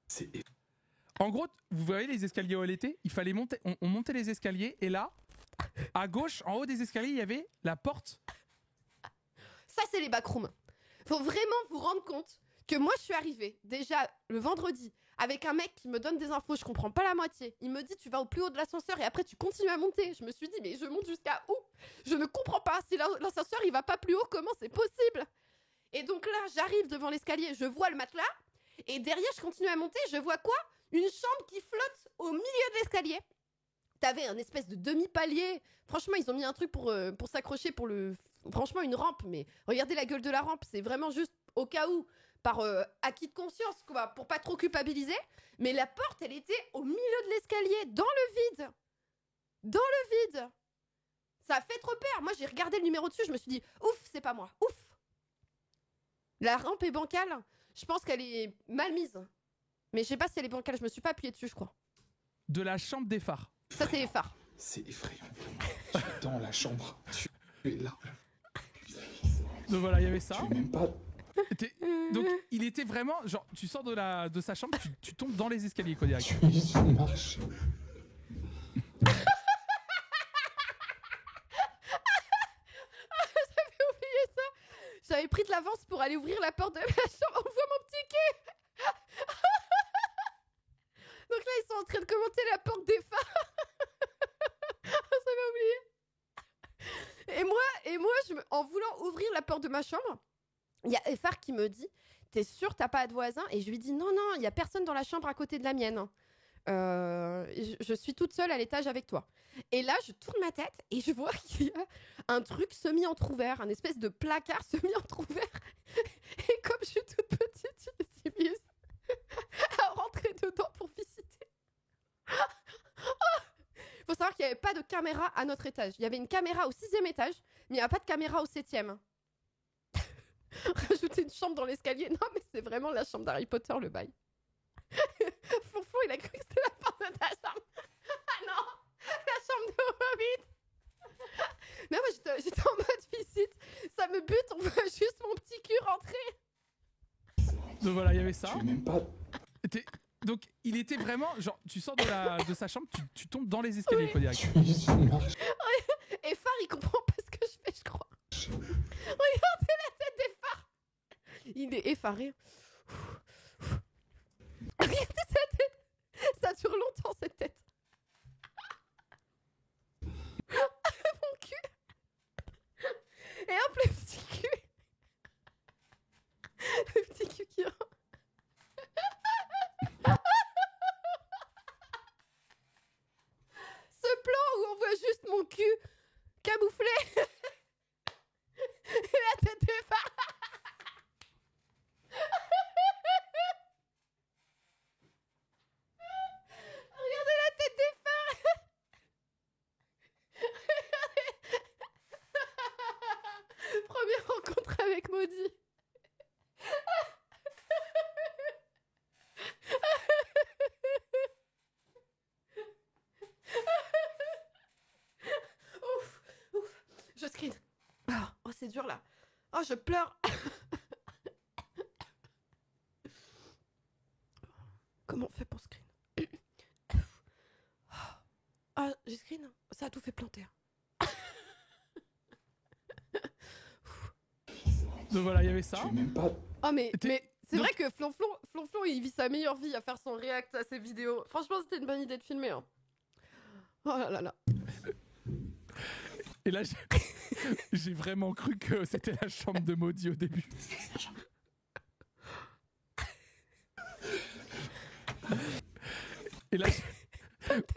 Speaker 3: C'est
Speaker 2: En gros, vous voyez les escaliers où elle était? Il fallait monter, on montait les escaliers et là, à gauche, en haut des escaliers, il y avait la porte.
Speaker 1: Ça, c'est les backrooms. Faut vraiment vous rendre compte que moi, je suis arrivée déjà le vendredi avec un mec qui me donne des infos, je comprends pas la moitié. Il me dit tu vas au plus haut de l'ascenseur et après tu continues à monter. Je me suis dit mais je monte jusqu'à où? Je ne comprends pas. Si l'ascenseur il va pas plus haut, comment c'est possible? Et donc là, j'arrive devant l'escalier, je vois le matelas et derrière je continue à monter, je vois quoi? Une chambre qui flotte au milieu de l'escalier. T'avais un espèce de demi-palier. Franchement, ils ont mis un truc pour s'accrocher pour le... Franchement, une rampe, mais regardez la gueule de la rampe. C'est vraiment juste au cas où, par acquis de conscience, quoi, pour pas trop culpabiliser. Mais la porte, elle était au milieu de l'escalier, dans le vide. Dans le vide. Ça a fait trop peur. Moi, j'ai regardé le numéro dessus, je me suis dit, ouf, c'est pas moi, ouf. La rampe est bancale. Je pense qu'elle est mal mise. Mais je sais pas si elle est bancale, je me suis pas appuyée dessus, je crois.
Speaker 2: De la chambre des phares.
Speaker 1: Ça, c'est les phares.
Speaker 3: C'est effrayant. Tu es dans la chambre. Tu es là.
Speaker 2: Donc voilà, il y avait ça.
Speaker 3: Tu es même pas.
Speaker 2: Donc il était vraiment genre tu sors de sa chambre, tu tombes dans les escaliers quoi direct.
Speaker 3: Tu es sur marche.
Speaker 1: J'avais oublié ça. J'avais pris de l'avance pour aller ouvrir la porte de ma chambre. On voit mon petit cul. train de commenter la porte des phares. J'avais oublié. Et moi en voulant ouvrir la porte de ma chambre, il y a Phare qui me dit « T'es sûr t'as pas de voisin ?» Et je lui dis « Non, il y a personne dans la chambre à côté de la mienne. Je suis toute seule à l'étage avec toi. » Et là, je tourne ma tête et je vois qu'il y a un truc semi-entrouvert, un espèce de placard semi-entrouvert. Et comme je suis toute petite, je me suis mise à rentrer dedans pour visiter. Il faut savoir qu'il n'y avait pas de caméra à notre étage. Il y avait une caméra au 6e étage, mais il n'y a pas de caméra au 7e. Rajouter une chambre dans l'escalier. Non, mais c'est vraiment la chambre d'Harry Potter, le bail. Fonfon, il a cru que c'était la porte de ta chambre. Ah non, la chambre de Hobbit. Non, moi, j'étais en mode visite. Ça me bute, on voit juste mon petit cul rentrer.
Speaker 2: Donc voilà, il y avait ça.
Speaker 3: Tu es même pas.
Speaker 2: Donc il était vraiment genre tu sors de sa chambre, tu tombes dans les escaliers
Speaker 1: Oui.
Speaker 2: quoi direct.
Speaker 3: Tu es juste une marche.
Speaker 1: Et Phare, il comprend pas ce que je fais, je crois. Regardez la tête des Phares. Il est effaré. Regardez sa tête. Ça dure longtemps cette tête. Mon cul. Et hop, le petit cul. Le petit cul qui rentre. Ce plan où on voit juste mon cul camouflé. Et la tête des Phares. Regardez la tête des Phares. Première rencontre avec Maudit. Ouf. Je screen. Oh, c'est dur là. Oh, je pleure. Comment on fait pour screen? Ah, j'ai screen. Ça a tout fait planter.
Speaker 2: Donc voilà, il y avait ça.
Speaker 3: Tu es même pas.
Speaker 1: Oh, mais c'est
Speaker 2: donc-
Speaker 1: vrai que Flonflon, il vit sa meilleure vie à faire son react à ses vidéos. Franchement, c'était une bonne idée de filmer. Hein. Oh là là.
Speaker 2: Et là j'ai vraiment cru que c'était la chambre de Maudit au début. Et là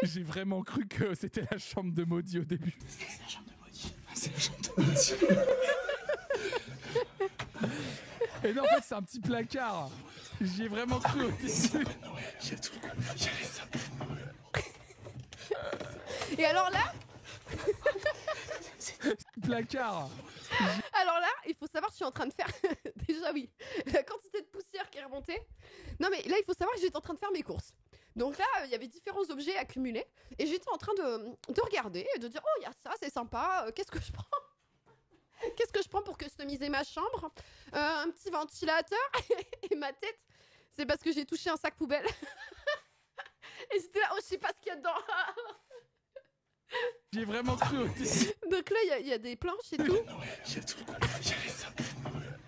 Speaker 2: j'ai vraiment cru que c'était la chambre de Maudit au début.
Speaker 3: C'est la chambre de Maudit. C'est la chambre de Maudit.
Speaker 2: Et non, en fait, c'est un petit placard. J'y ai vraiment cru au début.
Speaker 3: Noël, il y a tout. Il y a les sapins de Noël.
Speaker 1: Et alors là,
Speaker 2: Placard.
Speaker 1: Alors là, il faut savoir, je suis en train de faire... Déjà, oui, la quantité de poussière qui est remontée. Non, mais là, il faut savoir que j'étais en train de faire mes courses. Donc là, il y avait différents objets accumulés. Et j'étais en train de regarder et de dire, oh, il y a ça, c'est sympa. Qu'est-ce que je prends? Qu'est-ce que je prends pour customiser ma chambre? Un petit ventilateur. Et ma tête, c'est parce que j'ai touché un sac poubelle. Et j'étais là, oh, je sais pas ce qu'il y a dedans.
Speaker 2: J'y ai vraiment cru au début.
Speaker 1: Donc là, il y a des planches et tout.
Speaker 3: Noël, il y a tout. Il y a les sapins de Noël.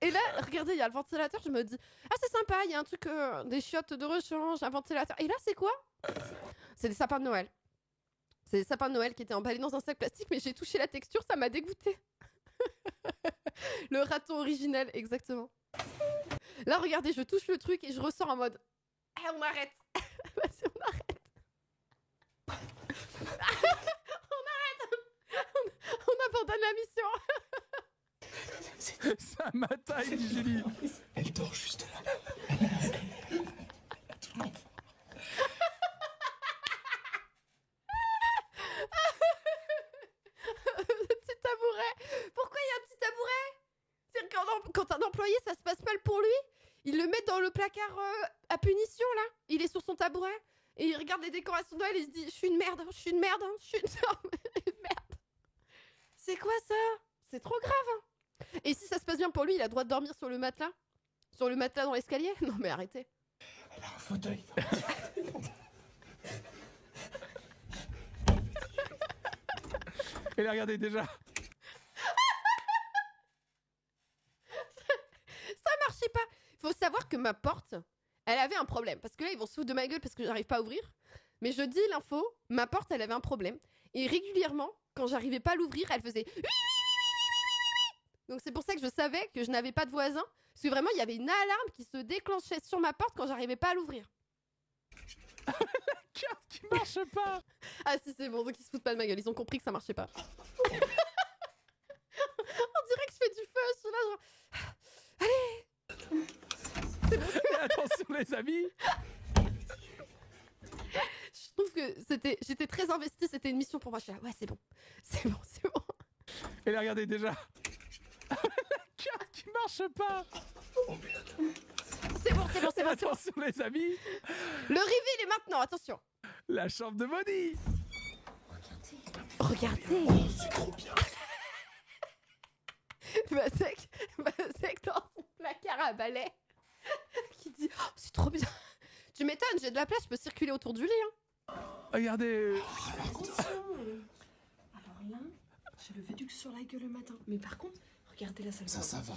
Speaker 1: Et là, regardez, il y a le ventilateur, je me dis, ah, c'est sympa, il y a un truc, des chiottes de rechange, un ventilateur. Et là, c'est quoi? C'est des sapins de Noël. C'est des sapins de Noël qui étaient emballés dans un sac plastique, mais j'ai touché la texture, ça m'a dégoûté. Le raton originel, exactement. Là, regardez, je touche le truc et je ressors en mode, ah, on arrête. Vas-y, on arrête. On arrête. On abandonne la mission.
Speaker 2: C'est un matin, dit Julie.
Speaker 3: Elle dort juste là. Tout le monde.
Speaker 1: Petit tabouret. Pourquoi il y a un petit tabouret? C'est quand un employé, ça se passe mal pour lui, il le met dans le placard à punition, là. Il est sur son tabouret et il regarde les décorations de Noël et il se dit, je suis une merde, je suis une merde, je suis une merde. C'est quoi ça? C'est trop grave. Hein. Et si ça se passe bien pour lui, il a le droit de dormir sur le matelas? Sur le matelas dans l'escalier? Non mais arrêtez.
Speaker 3: Elle a un fauteuil.
Speaker 2: Et là, regardez déjà.
Speaker 1: Ça marchait pas. Faut savoir que ma porte, elle avait un problème. Parce que là, ils vont se foutre de ma gueule parce que j'arrive pas à ouvrir. Mais je dis l'info, ma porte, elle avait un problème. Et régulièrement, quand j'arrivais pas à l'ouvrir, elle faisait oui, oui, oui, oui, oui, oui. Donc c'est pour ça que je savais que je n'avais pas de voisin. Parce que vraiment, il y avait une alarme qui se déclenchait sur ma porte quand j'arrivais pas à l'ouvrir.
Speaker 2: La carte qui marche pas.
Speaker 1: Ah si, c'est bon, donc ils se foutent pas de ma gueule. Ils ont compris que ça marchait pas. On dirait que je fais du feu, je suis là genre... Allez. C'est bon.
Speaker 2: Attention les amis.
Speaker 1: Je trouve que j'étais très investie, c'était une mission pour moi. Je suis là, ouais, c'est bon. C'est bon, c'est bon.
Speaker 2: Et là, regardez déjà. La carte qui marche pas.
Speaker 1: C'est bon, c'est bon, c'est bon, c'est bon.
Speaker 2: Attention les amis.
Speaker 1: Le reveal est maintenant, attention.
Speaker 2: La chambre de Bonnie.
Speaker 1: Regardez.
Speaker 3: Oh, c'est trop bien.
Speaker 1: Basek dans son placard à balai qui dit oh, c'est trop bien. Tu m'étonnes, j'ai de la place, je peux circuler autour du lit. Hein.
Speaker 2: Regardez.
Speaker 4: Attention. Alors là, j'ai le Velux sur la gueule le matin. Mais par contre, regardez la salle de bain.
Speaker 3: Ça va.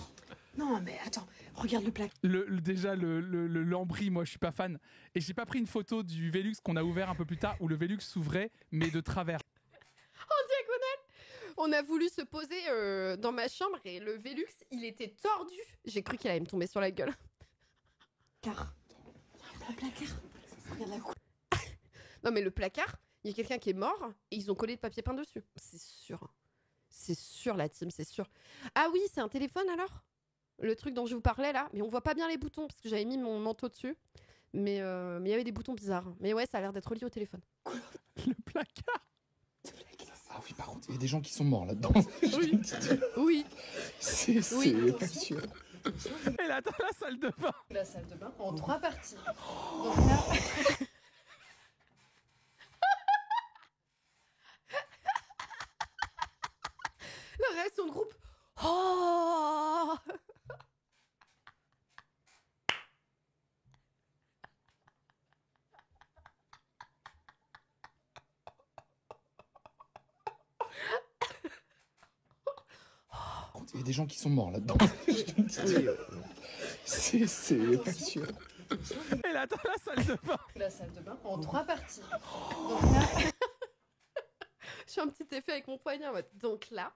Speaker 4: Non, mais attends, regarde le placard.
Speaker 2: Déjà, le lambris, moi, je suis pas fan. Et j'ai pas pris une photo du Velux qu'on a ouvert un peu plus tard, où le Velux s'ouvrait, mais de travers.
Speaker 1: En diagonale. On a voulu se poser dans ma chambre et le Velux, il était tordu. J'ai cru qu'il allait me tomber sur la gueule.
Speaker 4: Car il y a un placard. Regarde la couleur.
Speaker 1: Non mais le placard, il y a quelqu'un qui est mort et ils ont collé de papier peint dessus. C'est sûr. C'est sûr la team, c'est sûr. Ah oui, c'est un téléphone alors ? Le truc dont je vous parlais là, mais on voit pas bien les boutons parce que j'avais mis mon manteau dessus. Mais il y avait des boutons bizarres. Mais ouais, ça a l'air d'être lié au téléphone.
Speaker 2: Le placard.
Speaker 3: Ah oui, par contre, il y a des gens qui sont morts là-dedans.
Speaker 1: Oui. Oui.
Speaker 3: C'est
Speaker 1: Oui.
Speaker 3: pas sûr.
Speaker 2: Et là, dans la salle de bain.
Speaker 4: La salle de bain en 3 parties. Donc là,
Speaker 1: La réaction de groupe. Oh.
Speaker 3: Par contre, il y a des gens qui sont morts là-dedans. C'est pas sûr.
Speaker 2: Et là, dans la salle de bain.
Speaker 4: la salle de bain en 3 parties. Donc là,
Speaker 1: Je fais un petit effet avec mon poignet en mode. Donc là.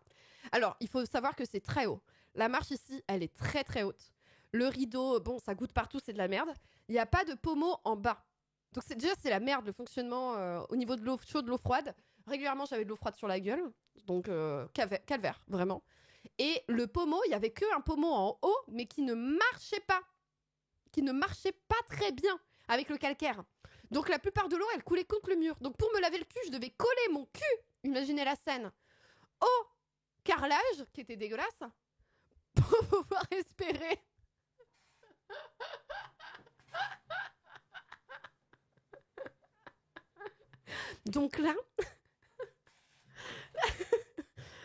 Speaker 1: Alors, il faut savoir que c'est très haut. La marche ici, elle est très très haute. Le rideau, bon, ça goûte partout, c'est de la merde. Il n'y a pas de pommeau en bas. Donc c'est la merde, le fonctionnement au niveau de l'eau chaude, de l'eau froide. Régulièrement, j'avais de l'eau froide sur la gueule. Donc, calvaire, vraiment. Et le pommeau, il y avait qu'un pommeau en haut, mais qui ne marchait pas. Qui ne marchait pas très bien avec le calcaire. Donc la plupart de l'eau, elle coulait contre le mur. Donc pour me laver le cul, je devais coller mon cul, imaginez la scène, au carrelage, qui était dégueulasse, pour pouvoir respirer. Donc là...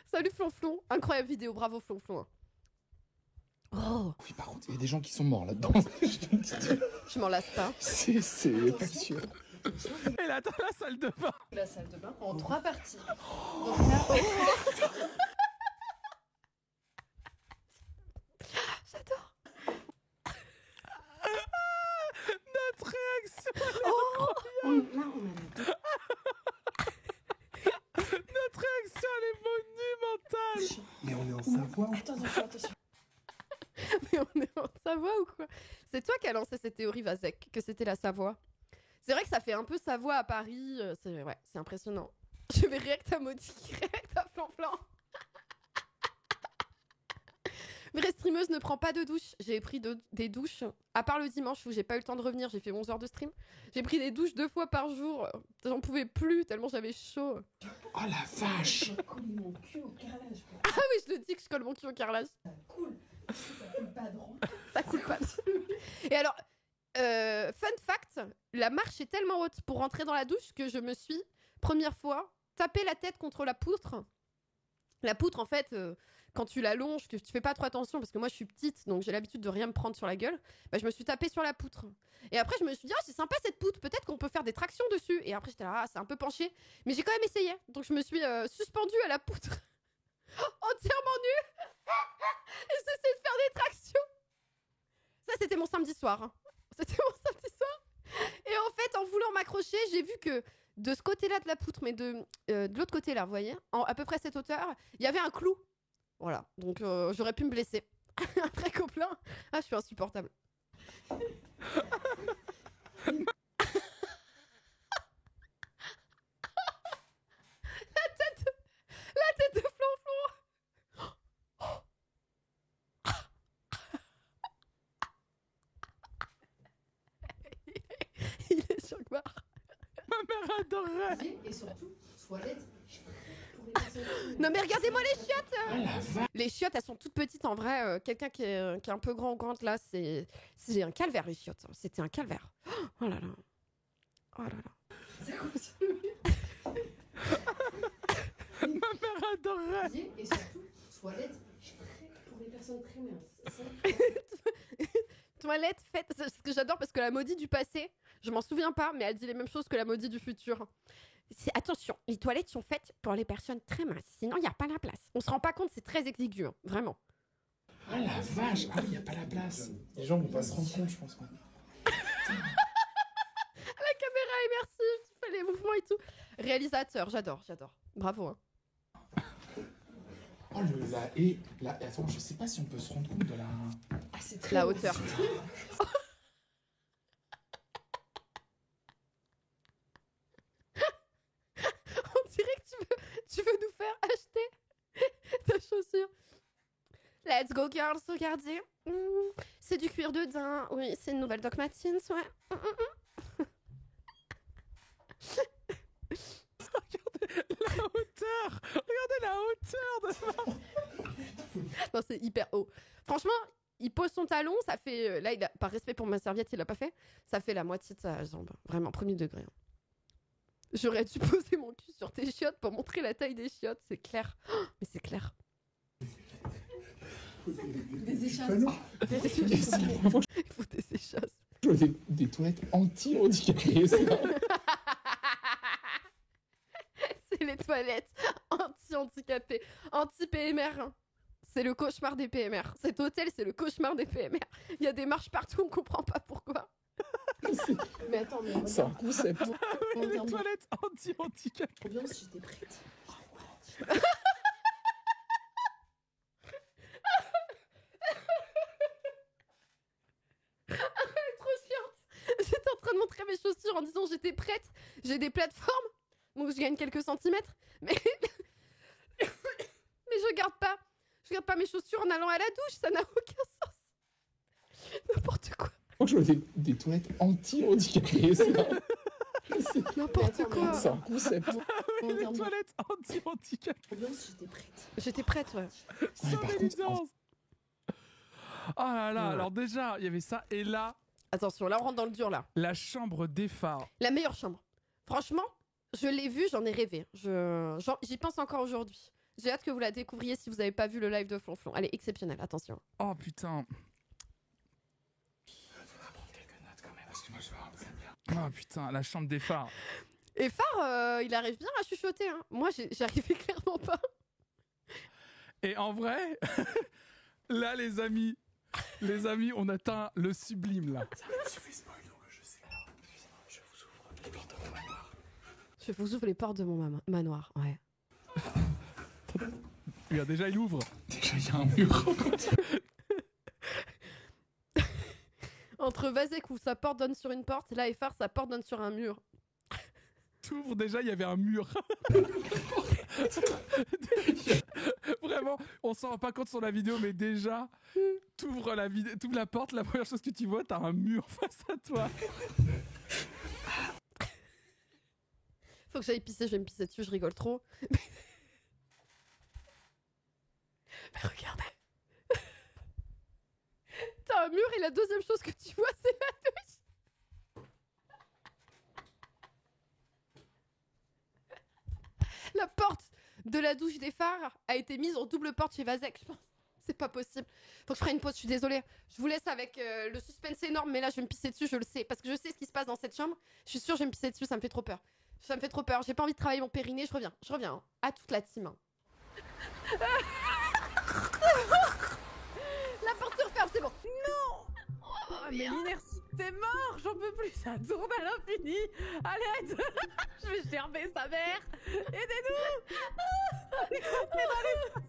Speaker 1: Salut Flonflon, incroyable vidéo, bravo Flonflon. Oh,
Speaker 3: Oui, par contre, il y a des gens qui sont morts là-dedans.
Speaker 1: je m'en lasse pas.
Speaker 3: C'est pas sûr.
Speaker 2: Et là, dans la salle de bain.
Speaker 4: la salle de bain en 3 parties. Donc là,
Speaker 1: J'adore.
Speaker 2: Notre réaction.
Speaker 1: Oh,
Speaker 4: là, on a mis 2.
Speaker 2: Notre réaction, elle est monumentale.
Speaker 3: Mais on est en Savoie.
Speaker 4: Attention.
Speaker 1: mais on est en Savoie ou quoi? C'est toi qui as lancé cette théorie, Vasek, que c'était la Savoie. C'est vrai que ça fait un peu Savoie à Paris. C'est impressionnant. Je vais réact à Maudit, réact à Flan-Flan. Vraie streameuse ne prend pas de douche. J'ai pris des douches, à part le dimanche où j'ai pas eu le temps de revenir, j'ai fait 11 heures de stream. J'ai pris des douches 2 fois par jour. J'en pouvais plus tellement j'avais chaud.
Speaker 3: Oh la vache.
Speaker 4: J'ai collé mon cul au carrelage.
Speaker 1: Ah oui, je le dis que je colle mon cul au carrelage.
Speaker 4: Ça coule. Ça coule pas droit.
Speaker 1: Ça coule pas. Et alors, fun fact, la marche est tellement haute pour rentrer dans la douche que je me suis, première fois, tapé la tête contre la poutre. La poutre, en fait, quand tu l'allonges, que tu fais pas trop attention, parce que moi je suis petite, donc j'ai l'habitude de rien me prendre sur la gueule, bah, je me suis tapée sur la poutre. Et après, je me suis dit, ah, c'est sympa cette poutre, peut-être qu'on peut faire des tractions dessus. Et après, j'étais là, ah, c'est un peu penché. Mais j'ai quand même essayé. Donc, je me suis suspendue à la poutre, entièrement nue. Et j'essayais de faire des tractions. Ça, c'était mon samedi soir. Hein. C'était mon samedi vouloir m'accrocher, j'ai vu que de ce côté-là de la poutre, mais de l'autre côté là, vous voyez, à peu près cette hauteur, il y avait un clou. Voilà, donc j'aurais pu me blesser. Après copain, ah je suis insupportable. La tête de Flonflon. Il est sur quoi?
Speaker 2: Ma mère adorerait.
Speaker 4: Et surtout, toilette.
Speaker 1: Non mais regardez-moi les chiottes. Les chiottes, elles sont toutes petites en vrai. Quelqu'un qui est un peu grand ou grande là, c'est un calvaire les chiottes. C'était un calvaire. Oh là là. Oh là là.
Speaker 4: C'est quoi ça?
Speaker 2: Ma mère adorerait.
Speaker 4: Et surtout, toilette pour les personnes très minces.
Speaker 1: Toilette faite, c'est ce que j'adore parce que la maudite du passé, je m'en souviens pas, mais elle dit les mêmes choses que la maudite du futur. Attention, les toilettes sont faites pour les personnes très minces, sinon il n'y a pas la place. On se rend pas compte, c'est très exigu, hein, vraiment.
Speaker 5: Ah la vache, ah oui, il n'y a pas la place. Les gens vont pas se rendre compte, je pense.
Speaker 1: La caméra immersive, tu fais les mouvements et tout. Réalisateur, j'adore. Bravo. Hein.
Speaker 5: Oh attends, je sais pas si on peut se rendre compte de la...
Speaker 4: Ah, c'est très
Speaker 1: La
Speaker 4: haut.
Speaker 1: hauteur. On dirait que tu veux nous faire acheter ta chaussure. Let's go girls, regardez. C'est du cuir de daim. Oui, c'est une nouvelle Doc Martens, ouais.
Speaker 2: Regardez la hauteur de...
Speaker 1: Non, c'est hyper haut. Franchement, il pose son talon, ça fait... Là, par respect pour ma serviette, il l'a pas fait. Ça fait la moitié de sa jambe. Vraiment, premier degré. Hein. J'aurais dû poser mon cul sur tes chiottes pour montrer la taille des chiottes, c'est clair. Oh, mais c'est clair.
Speaker 4: Des échasses.
Speaker 1: Il faut des échasses.
Speaker 5: Des toilettes anti-handicapées, c'est
Speaker 1: C'est les toilettes anti-handicapées, anti-PMR. Hein. C'est le cauchemar des PMR. Cet hôtel, c'est le cauchemar des PMR. Il y a des marches partout, on comprend pas pourquoi.
Speaker 4: Mais attends, mais
Speaker 5: c'est un concept.
Speaker 2: Oui, les toilettes anti-handicap.
Speaker 4: Trop bien si j'étais prête.
Speaker 1: Trop chiante. J'étais en train de montrer mes chaussures en disant j'étais prête. J'ai des plateformes, donc je gagne quelques centimètres. Mais je garde pas mes chaussures en allant à la douche. Ça n'a aucun sens. N'importe quoi.
Speaker 5: Des toilettes anti-handicapées, c'est
Speaker 1: N'importe quoi.
Speaker 5: c'est un concept.
Speaker 2: Oui, les toilettes anti-handicap.
Speaker 4: Trop bien si j'étais prête.
Speaker 1: J'étais prête, ouais.
Speaker 2: Sans
Speaker 5: par contre,
Speaker 2: évidence. Oh là là, alors déjà, il y avait ça. Et là,
Speaker 1: Attention, là on rentre dans le dur là.
Speaker 2: la chambre des phares.
Speaker 1: La meilleure chambre. Franchement, je l'ai vue, j'en ai rêvé. J'y pense encore aujourd'hui. J'ai hâte que vous la découvriez si vous n'avez pas vu le live de Flonflon. Elle est exceptionnelle, attention.
Speaker 2: Oh putain. Oh putain, la chambre des phares.
Speaker 1: Et Phare, il arrive bien à chuchoter. Hein. Moi, j'arrivais clairement pas.
Speaker 2: Et en vrai, là les amis, on atteint le sublime là.
Speaker 1: Je vous ouvre les portes de mon manoir, ouais.
Speaker 2: Regarde, déjà il ouvre.
Speaker 5: Déjà, il y a un mur.
Speaker 1: Entre Vazek où sa porte donne sur une porte, là et Phare, sa porte donne sur un mur.
Speaker 2: T'ouvres déjà, il y avait un mur. Vraiment, on s'en rend pas compte sur la vidéo, mais déjà, t'ouvres la porte, la première chose que tu vois, t'as un mur face à toi.
Speaker 1: Faut que j'aille pisser, je vais me pisser dessus, je rigole trop. Mais regardez. T'as un mur et la deuxième chose que tu vois, c'est la douche. La porte de la douche des phares a été mise en double porte chez Vazek, je pense. C'est pas possible. Faut que je prenne une pause, je suis désolée. Je vous laisse avec le suspense énorme, mais là je vais me pisser dessus, je le sais. Parce que je sais ce qui se passe dans cette chambre. Je suis sûre que je vais me pisser dessus, ça me fait trop peur. Ça me fait trop peur. J'ai pas envie de travailler mon périnée, je reviens. Hein. À toute la team. Hein. La porte se referme, c'est bon.
Speaker 6: Oh, mais l'inertie.
Speaker 1: T'es mort, j'en peux plus, ça tourne à l'infini. À l'aide. Je vais gerber sa mère. Aidez-nous.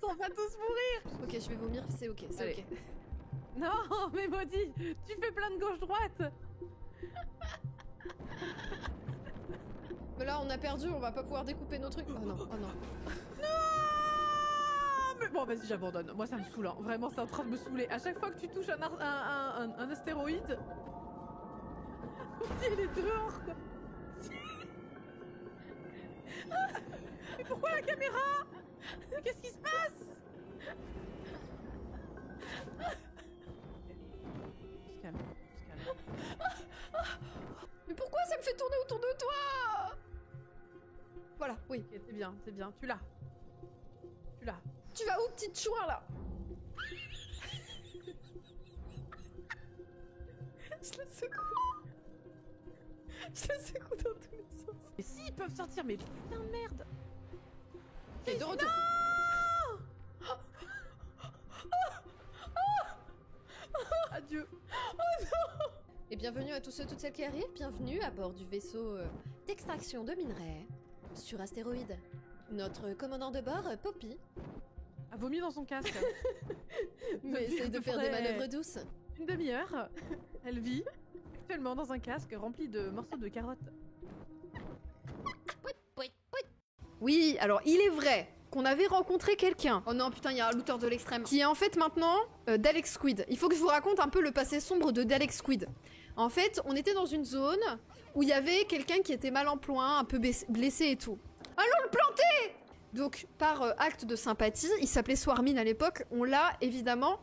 Speaker 1: On va tous mourir. Ok, je vais vomir, c'est ok, c'est ok. Non, mais maudit, tu fais plein de gauche-droite. Mais là, on a perdu, on va pas pouvoir découper nos trucs. Oh non, oh non. Non. Mais bon, vas-y, j'abandonne. Moi, ça me saoule, hein. Vraiment, c'est en train de me saouler. À chaque fois que tu touches un astéroïde... Il est dehors, quoi. Mais pourquoi la caméra? Qu'est-ce qui se passe? Se calme, se calme. Mais pourquoi ça me fait tourner autour de toi? Voilà, oui. Ok, c'est bien, tu l'as. Tu l'as. Tu vas où, petite chouin, là? Je le secoue. Je le secoue dans tous les sens. Mais si, ils peuvent sortir, mais putain de merde. Ok, de retour. Non. Adieu. Oh non. Et bienvenue à tous ceux, toutes celles qui arrivent. Bienvenue à bord du vaisseau d'extraction de minerais sur astéroïde. Notre commandant de bord, Poppy, a vomi dans son casque. Mais essaye de faire des manœuvres douces. Une demi-heure, elle vit actuellement dans un casque rempli de morceaux de carottes. Oui, alors il est vrai qu'on avait rencontré quelqu'un. Oh non, putain, il y a un looter de l'extrême. Qui est en fait maintenant d'Alex Squid. Il faut que je vous raconte un peu le passé sombre de d'Alex Squid. En fait, on était dans une zone où il y avait quelqu'un qui était mal en point, un peu blessé et tout. Allons le planter! Donc, par acte de sympathie, il s'appelait Swarmin à l'époque, on l'a évidemment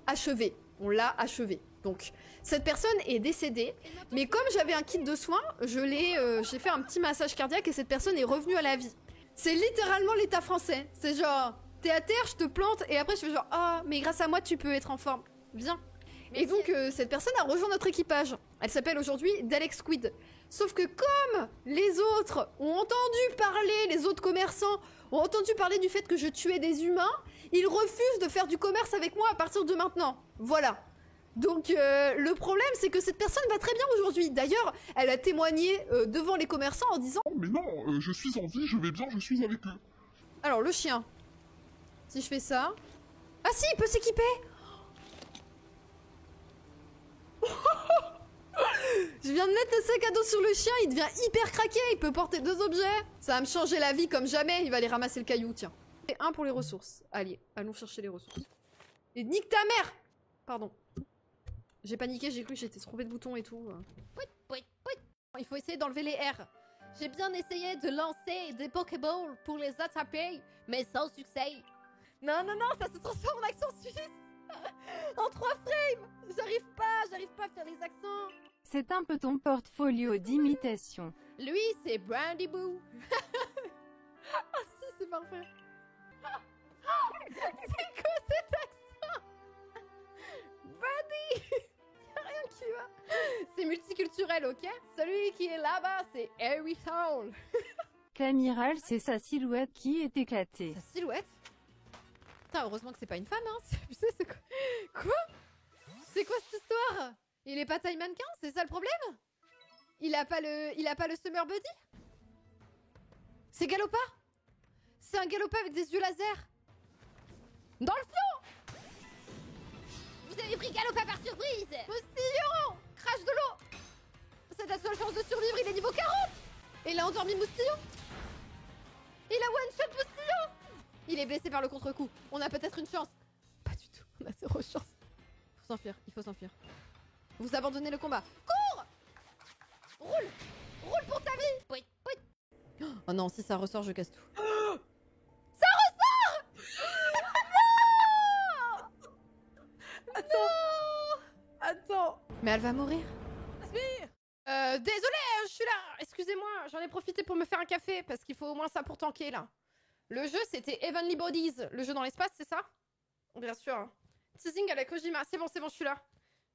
Speaker 1: achevé. On l'a achevé. Donc, cette personne est décédée, mais comme j'avais un kit de soins, j'ai fait un petit massage cardiaque et cette personne est revenue à la vie. C'est littéralement l'état français. C'est genre, t'es à terre, je te plante, et après je fais genre, ah, mais grâce à moi tu peux être en forme. Viens. Et donc, cette personne a rejoint notre équipage. Elle s'appelle aujourd'hui d'Alex Squid. Sauf que comme les autres ont entendu parler, les autres commerçants ont entendu parler du fait que je tuais des humains, ils refusent de faire du commerce avec moi à partir de maintenant. Voilà. Donc le problème c'est que cette personne va très bien aujourd'hui. D'ailleurs, elle a témoigné devant les commerçants en disant
Speaker 6: « Mais non, je suis en vie, je vais bien, je suis avec eux. »
Speaker 1: Alors le chien. Si je fais ça... Ah si, il peut s'équiper. Je viens de mettre le sac à dos sur le chien, il devient hyper craqué, il peut porter 2 objets. Ça va me changer la vie comme jamais, il va aller ramasser le caillou, tiens. Et 1 pour les ressources. Allez, allons chercher les ressources. Et nique ta mère. Pardon. J'ai paniqué, j'ai cru que j'étais trompée de bouton et tout. Il faut essayer d'enlever les R. J'ai bien essayé de lancer des Pokéballs pour les attraper, mais sans succès. Non, non, non, ça se transforme en accent suisse. En 3 frames. J'arrive pas à faire les accents.
Speaker 7: C'est un peu ton portfolio d'imitation.
Speaker 1: Lui, c'est Brandy Boo. Ah si, c'est parfait. C'est quoi cet accent? Brandy. Y'a rien qui va. C'est multiculturel, ok? Celui qui est là-bas, c'est Harry Hall.
Speaker 7: Camiral, c'est sa silhouette qui est éclatée.
Speaker 1: Sa silhouette? Putain, heureusement que c'est pas une femme, hein. C'est quoi? Quoi? C'est quoi cette histoire? Il est pas taille mannequin? C'est ça le problème? Il a pas le summer body? C'est Galopa? C'est un Galopa avec des yeux laser? Dans le fond! Vous avez pris Galopa par surprise! Moustillon! Crash de l'eau! C'est ta seule chance de survivre, il est niveau 40! Et il a endormi Moustillon! Il a one-shot Moustillon! Il est blessé par le contre-coup. On a peut-être une chance. Pas du tout, on a 0 chance. Faut s'enfuir, il faut s'enfuir. Vous abandonnez le combat. Cours! Roule! Roule pour ta vie! Oh non, si ça ressort, je casse tout. Ça ressort! Non! Attends. Mais elle va mourir. Désolée, je suis là. Excusez-moi, j'en ai profité pour me faire un café parce qu'il faut au moins ça pour tanker là. Le jeu c'était Heavenly Bodies, le jeu dans l'espace, c'est ça? Bien sûr. Hein. Teasing à la Kojima, c'est bon, je suis là.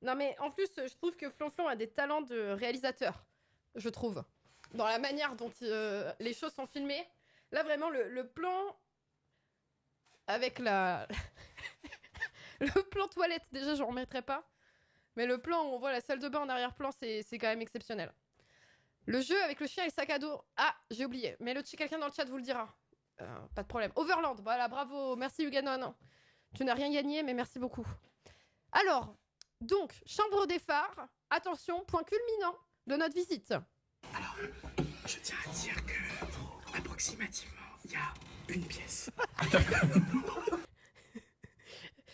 Speaker 1: Non mais en plus, je trouve que Flonflon a des talents de réalisateur, je trouve. Dans la manière dont les choses sont filmées. Là vraiment, le plan avec la... le plan toilette, déjà j'en remettrai pas. Mais le plan où on voit la salle de bain en arrière-plan, c'est quand même exceptionnel. Le jeu avec le chien et le sac à dos. Ah, j'ai oublié. Mais quelqu'un dans le chat vous le dira. Pas de problème. Overland, voilà, bravo. Merci Huganon. Tu n'as rien gagné, mais merci beaucoup. Alors, donc, chambre des phares. Attention, point culminant de notre visite.
Speaker 5: Alors, je tiens à dire que, approximativement, il y a une pièce.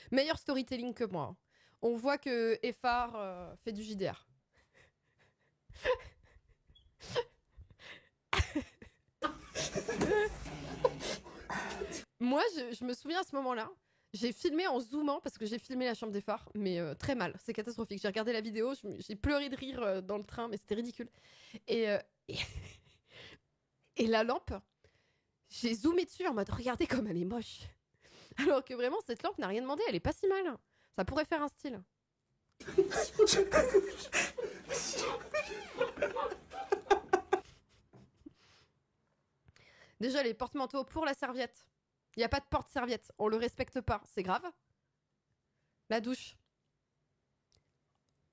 Speaker 1: Meilleur storytelling que moi. On voit que Effar fait du JDR. Moi, je me souviens à ce moment-là, j'ai filmé en zoomant parce que j'ai filmé la chambre des phares, mais très mal. C'est catastrophique. J'ai regardé la vidéo, j'ai pleuré de rire dans le train, mais c'était ridicule. Et la lampe, j'ai zoomé dessus en mode regardez comme elle est moche. Alors que vraiment, cette lampe n'a rien demandé, elle est pas si mal. Ça pourrait faire un style. Déjà, les porte-manteaux pour la serviette. Il n'y a pas de porte-serviette. On le respecte pas. C'est grave. La douche.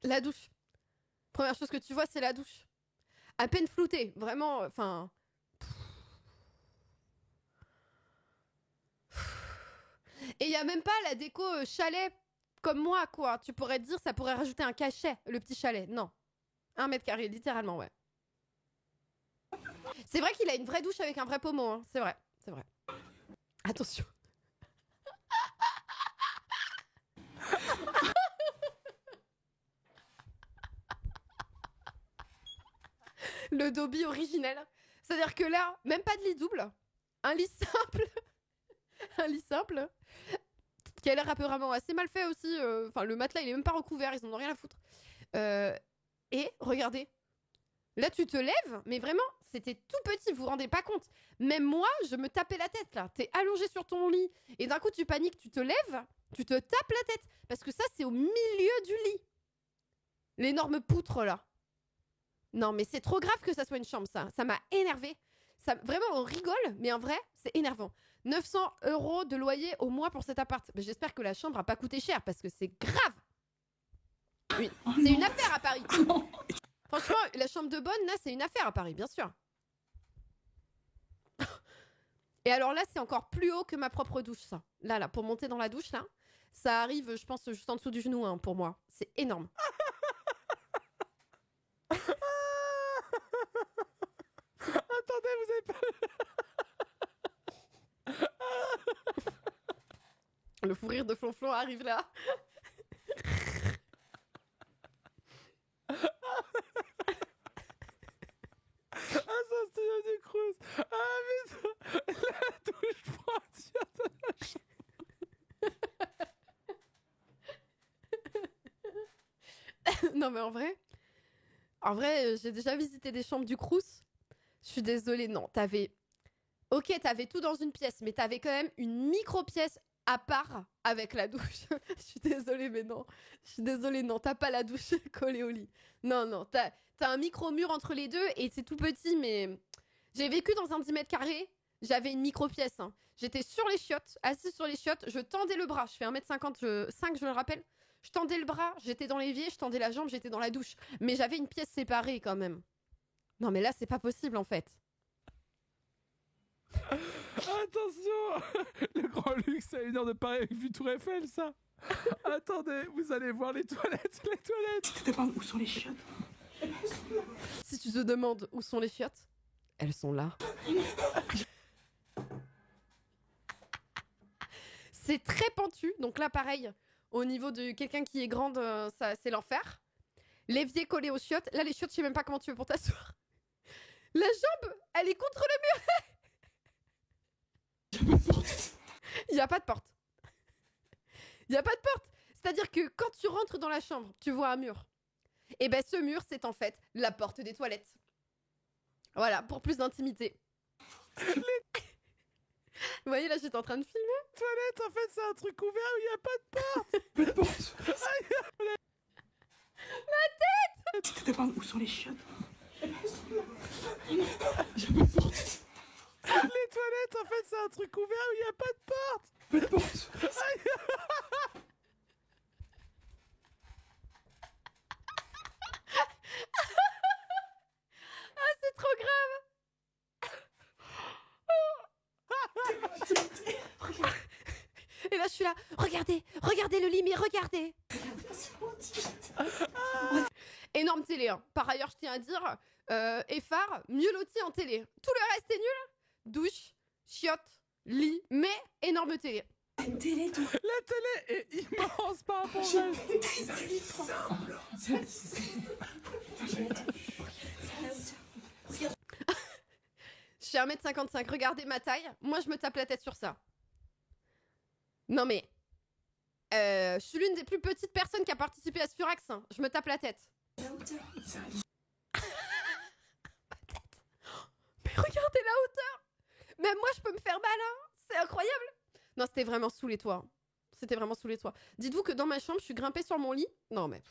Speaker 1: La douche. Première chose que tu vois, c'est la douche. À peine floutée. Vraiment, enfin... Et il n'y a même pas la déco chalet comme moi, quoi. Tu pourrais te dire, ça pourrait rajouter un cachet, le petit chalet. Non. 1 mètre carré, littéralement, ouais. C'est vrai qu'il a une vraie douche avec un vrai pommeau, hein. C'est vrai, c'est vrai. Attention. Le Dobby originel. C'est-à-dire que là, même pas de lit double. Un lit simple. Un lit simple. Qui a l'air apparemment assez mal fait aussi. Enfin, le matelas, il est même pas recouvert. Ils en ont rien à foutre. Et regardez. Là, tu te lèves, mais vraiment, c'était tout petit, vous vous rendez pas compte. Même moi, je me tapais la tête, là. T'es allongé sur ton lit, et d'un coup, tu paniques, tu te lèves, tu te tapes la tête. Parce que ça, c'est au milieu du lit. L'énorme poutre, là. Non, mais c'est trop grave que ça soit une chambre, ça. Ça m'a énervé. Ça, vraiment, on rigole, mais en vrai, c'est énervant. 900 € de loyer au mois pour cet appart. Mais j'espère que la chambre a pas coûté cher, parce que c'est grave. Oui. C'est une affaire à Paris. Franchement, la chambre de bonne, là, c'est une affaire à Paris, bien sûr. Et alors là, c'est encore plus haut que ma propre douche, ça. Là, pour monter dans la douche, là, ça arrive, je pense, juste en dessous du genou, hein, pour moi. C'est énorme.
Speaker 2: Attendez, vous avez pas...
Speaker 1: Le fou rire de Flonflon arrive là.
Speaker 2: Ah, ça, c'est du Cruz. Ah, mais ça... La douche frontière de la chambre.
Speaker 1: Non, mais en vrai, j'ai déjà visité des chambres du Crous. Je suis désolée, non, t'avais tout dans une pièce, mais t'avais quand même une micro-pièce à part avec la douche. Je suis désolée, mais non. Je suis désolée, non, t'as pas la douche collée au lit. Non, non, t'as un micro-mur entre les deux et c'est tout petit, mais... J'ai vécu dans un 10 mètres carrés, j'avais une micro-pièce. Hein. J'étais sur les chiottes, assise sur les chiottes, je tendais le bras, je fais 1m55, je le rappelle. Je tendais le bras, j'étais dans l'évier, je tendais la jambe, j'étais dans la douche. Mais j'avais une pièce séparée quand même. Non, mais là, c'est pas possible, en fait.
Speaker 2: Attention. Le grand luxe à 1 heure de Paris avec vue Tour Eiffel, ça. Attendez, vous allez voir les toilettes, les toilettes.
Speaker 5: Tu te demandes où sont les chiottes?
Speaker 1: Si tu te demandes où sont les chiottes, elles sont là. C'est très pentu, donc là, pareil, au niveau de quelqu'un qui est grande, ça, c'est l'enfer. L'évier collé aux chiottes. Là, les chiottes, je sais même pas comment tu veux pour t'asseoir. La jambe, elle est contre le mur. Il n'y a pas de porte. Il n'y a pas de porte. C'est-à-dire que quand tu rentres dans la chambre, tu vois un mur. Et ben ce mur, c'est en fait la porte des toilettes. Voilà, pour plus d'intimité. Vous voyez, là, j'étais en train de filmer.
Speaker 2: Toilettes, en fait, c'est un truc ouvert où il n'y a pas de porte.
Speaker 5: Pas de porte.
Speaker 1: Ma tête.
Speaker 5: Tu te demandes où sont les chiottes?
Speaker 2: Les toilettes, en fait, c'est un truc ouvert où il n'y a pas de porte.
Speaker 5: Pas de porte.
Speaker 1: suis là. Regardez le lit, mais regardez. Énorme télé, hein. Par ailleurs, je tiens à dire, Effar, mieux loti en télé. Tout le reste est nul. Douche, chiotte, lit, mais énorme télé.
Speaker 4: Une télé, toi.
Speaker 2: La télé est immense par rapport au reste.
Speaker 1: Je suis 1m55, regardez ma taille. Moi, je me tape la tête sur ça. Non mais... je suis l'une des plus petites personnes qui a participé à ce Furax. Hein. Je me tape la tête.
Speaker 4: La hauteur.
Speaker 1: Mais regardez la hauteur. Même moi, je peux me faire mal. Hein. C'est incroyable. Non, c'était vraiment sous les toits. C'était vraiment sous les toits. Dites-vous que dans ma chambre, je suis grimpée sur mon lit. Non mais...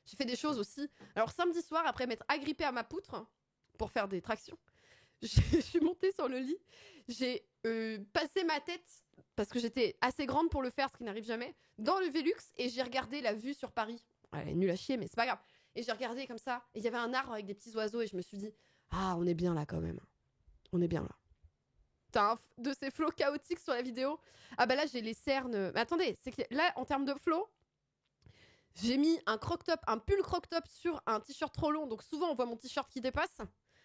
Speaker 1: j'ai fait des choses aussi. Alors samedi soir, après m'être agrippée à ma poutre pour faire des tractions, je suis montée sur le lit. J'ai passé ma tête, parce que j'étais assez grande pour le faire, ce qui n'arrive jamais, dans le Velux, et j'ai regardé la vue sur Paris. Elle est nulle à chier, mais c'est pas grave. Et j'ai regardé comme ça, et il y avait un arbre avec des petits oiseaux, et je me suis dit, ah, on est bien là quand même. On est bien là. T'as de ces flots chaotiques sur la vidéo. Ah bah là, j'ai les cernes. Mais attendez, c'est que là, en termes de flow, j'ai mis un croc-top, un pull croc-top sur un t-shirt trop long, donc souvent on voit mon t-shirt qui dépasse,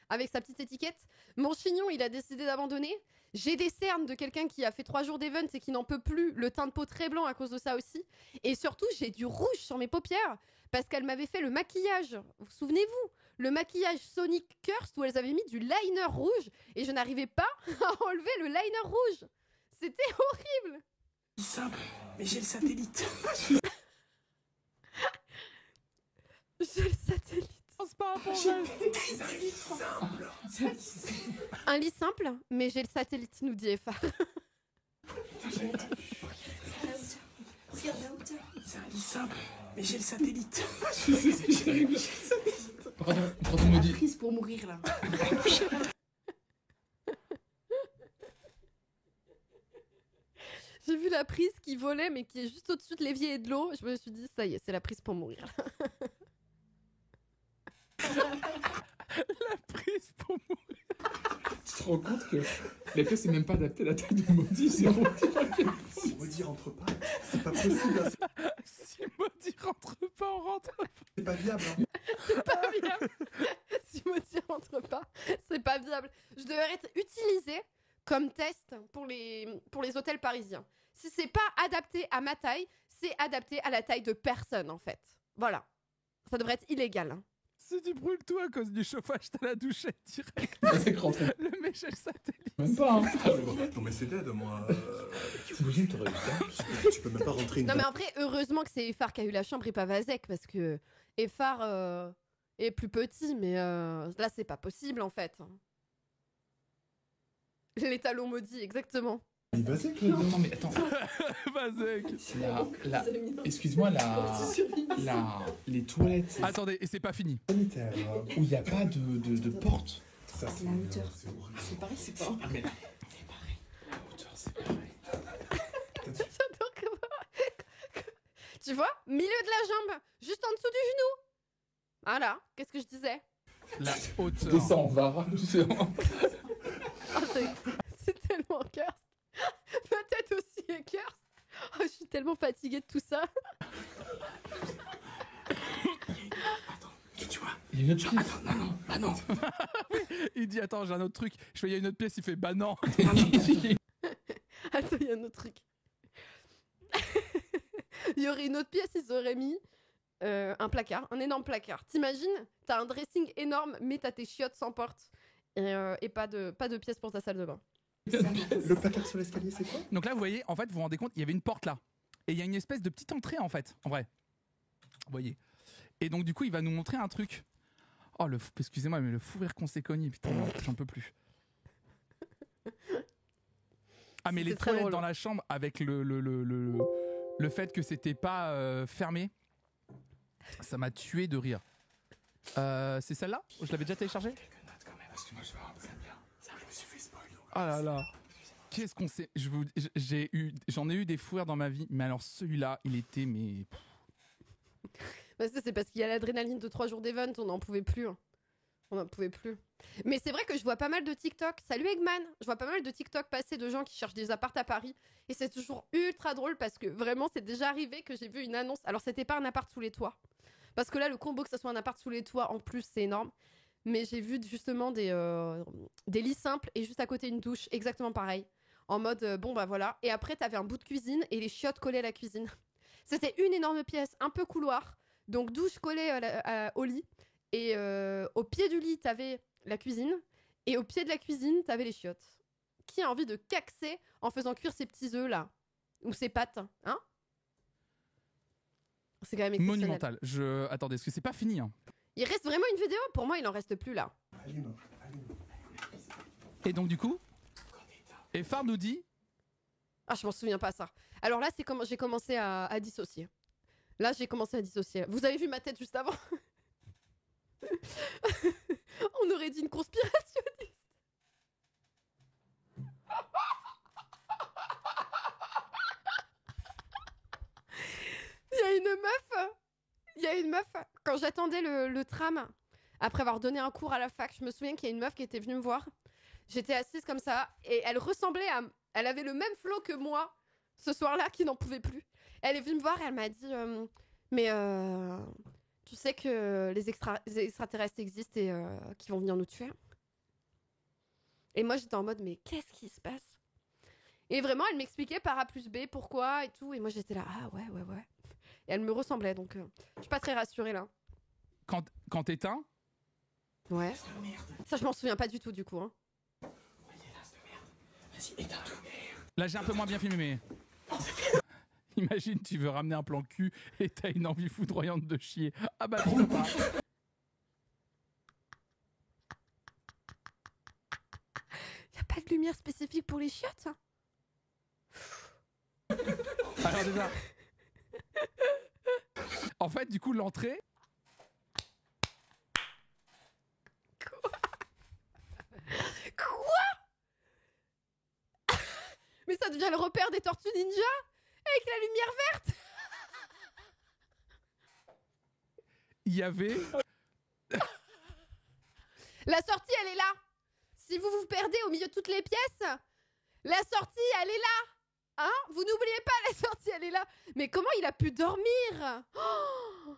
Speaker 1: avec sa petite étiquette. Mon chignon, il a décidé d'abandonner. J'ai des cernes de quelqu'un qui a fait 3 jours d'event et qui n'en peut plus, le teint de peau très blanc à cause de ça aussi. Et surtout, j'ai du rouge sur mes paupières, parce qu'elle m'avait fait le maquillage. Vous souvenez-vous? Le maquillage Sonic Curse, où elles avaient mis du liner rouge, et je n'arrivais pas à enlever le liner rouge. C'était horrible.
Speaker 5: Simple, mais j'ai le satellite.
Speaker 1: J'ai le satellite.
Speaker 2: C'est pas rapport au reste.
Speaker 1: Un lit simple, mais j'ai le satellite, nous dit Effar.
Speaker 4: Regarde la hauteur.
Speaker 5: C'est un lit simple, mais j'ai le satellite.
Speaker 8: Quand on me dit.
Speaker 4: Prise pour mourir là.
Speaker 1: J'ai vu la prise qui volait, mais qui est juste au-dessus de l'évier et de l'eau. Je me suis dit, ça y est, c'est la prise pour mourir.
Speaker 2: La prise pour mourir.
Speaker 8: Tu te rends compte que la pièce n'est même pas adaptée à la taille de Maudit, c'est
Speaker 3: Si Maudit rentre pas, c'est pas possible. Hein.
Speaker 2: Si Maudit rentre pas, on rentre.
Speaker 3: C'est pas viable. Hein.
Speaker 1: C'est pas viable. Si Maudit rentre pas, c'est pas viable. Je devrais être utilisée comme test pour les hôtels parisiens. Si c'est pas adapté à ma taille, c'est adapté à la taille de personne, en fait. Voilà. Ça devrait être illégal. Hein.
Speaker 2: Si tu brûles tout à cause du chauffage, t'as la douchette direct.
Speaker 8: C'est rentré.
Speaker 2: Le Michel satellite.
Speaker 8: Même pas, hein.
Speaker 3: Non mais c'est dead, moi.
Speaker 8: T'imagines, t'aurais eu ça.
Speaker 3: Tu peux même pas rentrer une...
Speaker 1: Non mais en vrai, heureusement que c'est Effar qui a eu la chambre et pas Vazek, parce que Effar est plus petit, mais là c'est pas possible en fait. Les talons maudits, exactement.
Speaker 3: Il va c'est
Speaker 8: Non, mais attends.
Speaker 2: Vazek.
Speaker 8: Excuse-moi, les toilettes
Speaker 2: Attendez, et c'est pas fini.
Speaker 3: sanitaire.
Speaker 8: où il n'y a pas de porte.
Speaker 3: Ça, c'est
Speaker 4: La hauteur.
Speaker 3: c'est horrible.
Speaker 4: C'est pareil, c'est pas.
Speaker 8: Ah, mais là, c'est pareil. La hauteur, c'est pareil.
Speaker 1: J'adore comment... Tu vois, milieu de la jambe, juste en dessous du genou. Voilà, qu'est-ce que je disais?
Speaker 2: La hauteur.
Speaker 8: Descends, on va doucement.
Speaker 1: Oh, c'est tellement curse. Peut-être aussi curse. Oh, je suis tellement fatiguée de tout ça.
Speaker 5: Attends, tu vois.
Speaker 8: Il y a une autre prise.
Speaker 5: Attends, non, bah non.
Speaker 2: Il dit attends, j'ai un autre truc. Je fais il y a une autre pièce, il fait bah non.
Speaker 1: Attends, il y a un autre truc. Il y aurait une autre pièce, ils auraient mis un placard, un énorme placard. T'imagines, t'as un dressing énorme, mais t'as tes chiottes sans porte et pas de pièce pour ta salle de bain.
Speaker 3: Le placard sur l'escalier, c'est quoi?
Speaker 2: Donc là, vous voyez, en fait, vous vous rendez compte, il y avait une porte là. Et il y a une espèce de petite entrée, en fait, en vrai. Vous voyez. Et donc, du coup, il va nous montrer un truc. Oh, excusez-moi, mais le fou rire qu'on s'est cogné, putain, j'en peux plus. Ah, mais les
Speaker 1: C'était très
Speaker 2: toilettes
Speaker 1: drôle.
Speaker 2: dans la chambre avec le fait que c'était pas fermé, ça m'a tué de rire. C'est celle-là? Je l'avais déjà téléchargée?
Speaker 5: Quelques notes quand même, parce que moi je vais rentrer bien. Ça, je me suis fait spoil.
Speaker 2: Ah là là. Qu'est-ce qu'on sait? J'en ai eu des fous rires dans ma vie, mais alors celui-là, il était mais.
Speaker 1: Bah, ça, c'est parce qu'il y a l'adrénaline de 3 jours d'event, on n'en pouvait plus. Hein. On n'en pouvait plus. Mais c'est vrai que je vois pas mal de TikTok. Salut Eggman. Je vois pas mal de TikTok passer de gens qui cherchent des apparts à Paris. Et c'est toujours ultra drôle parce que vraiment, c'est déjà arrivé que j'ai vu une annonce. Alors, c'était pas un appart sous les toits. Parce que là, le combo que ça soit un appart sous les toits, en plus, c'est énorme. Mais j'ai vu justement des lits simples et juste à côté une douche, exactement pareil. En mode, bon bah voilà. Et après, t'avais un bout de cuisine et les chiottes collées à la cuisine. C'était une énorme pièce, un peu couloir. Donc douche collée au lit. Et au pied du lit, t'avais la cuisine. Et au pied de la cuisine, t'avais les chiottes. Qui a envie de caxer en faisant cuire ses petits œufs là? Ou ses pâtes, hein? C'est quand même exceptionnel.
Speaker 2: Monumental. Attendez, est-ce que c'est pas fini hein?
Speaker 1: Il reste vraiment une vidéo? Pour moi, il en reste plus là.
Speaker 2: Et donc du coup, Effard nous dit...
Speaker 1: Ah, je m'en souviens pas ça. Alors là, c'est comment j'ai commencé à dissocier. Là, j'ai commencé à dissocier. Vous avez vu ma tête juste avant? On aurait dit une conspirationniste. Il y a une meuf, quand j'attendais le tram, après avoir donné un cours à la fac, je me souviens qu'il y a une meuf qui était venue me voir. J'étais assise comme ça, et elle ressemblait à... Elle avait le même flow que moi, ce soir-là, qui n'en pouvait plus. Elle est venue me voir et elle m'a dit tu sais que les extraterrestres existent et qui vont venir nous tuer. Et moi, j'étais en mode, mais qu'est-ce qui se passe? Et vraiment, elle m'expliquait par A plus B, pourquoi et tout. Et moi, j'étais là, ah ouais. Et elle me ressemblait, donc je suis pas très rassurée, là.
Speaker 2: Quand t'éteins...
Speaker 1: Ouais. Ça, je m'en souviens pas du tout, du coup. Hein.
Speaker 5: Vas-y, éteins tout.
Speaker 2: Là, j'ai un peu moins bien filmé, mais... Imagine, tu veux ramener un plan cul et t'as une envie foudroyante de chier. Ah bah, tu peux pas.
Speaker 1: Y a pas de lumière spécifique pour les chiottes, hein?
Speaker 2: Alors déjà... En fait, du coup, l'entrée...
Speaker 1: Quoi? Mais ça devient le repère des Tortues Ninja avec la lumière verte.
Speaker 2: Il y avait...
Speaker 1: La sortie, elle est là. Si vous vous perdez au milieu de toutes les pièces, la sortie, elle est là. Hein? Vous n'oubliez pas, la sortie, elle est là. Mais comment il a pu dormir? Oh.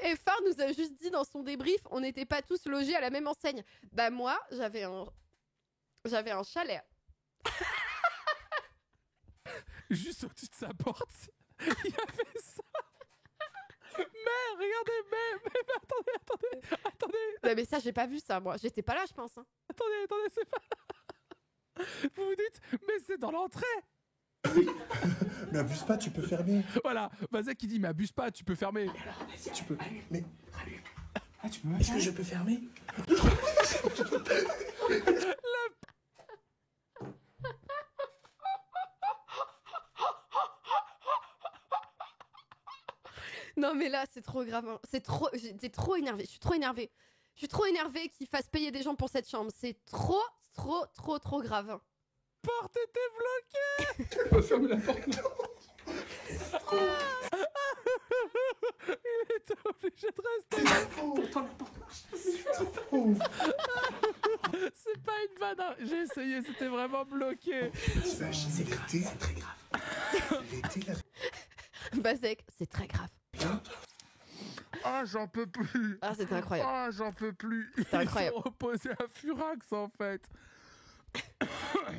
Speaker 1: Et Phare nous a juste dit dans son débrief, on n'était pas tous logés à la même enseigne. Bah moi, j'avais un chalet.
Speaker 2: Juste au-dessus de sa porte, il y avait ça. Mais regardez, mais attendez.
Speaker 1: Non, mais ça, j'ai pas vu ça, moi. J'étais pas là, je pense. Hein.
Speaker 2: Attendez, c'est pas... Vous vous dites, mais c'est dans l'entrée.
Speaker 3: Oui. Mais abuse pas, tu peux fermer.
Speaker 2: Voilà, Vazek qui dit, mais abuse pas, tu peux fermer.
Speaker 3: Tu peux. Mais.
Speaker 5: Ah, tu peux. Est-ce que je peux fermer?
Speaker 1: Non, mais là, c'est trop grave. Hein. J'étais trop énervée. Je suis trop énervée qu'ils fassent payer des gens pour cette chambre. C'est trop grave.
Speaker 2: Porte était bloquée.
Speaker 8: Tu peux pas fermer la porte là.
Speaker 2: Il était obligé de rester.
Speaker 5: Pourtant, la porte marche.
Speaker 2: C'est pas une vanne. Hein. J'ai essayé, c'était vraiment bloqué.
Speaker 5: C'est grave, c'est très grave.
Speaker 1: Vazek, c'est très grave.
Speaker 2: Ah, j'en peux plus.
Speaker 1: Ah, c'était incroyable.
Speaker 2: Ah, j'en peux plus.
Speaker 1: C'était incroyable.
Speaker 2: Ils sont reposés à Furax, en fait.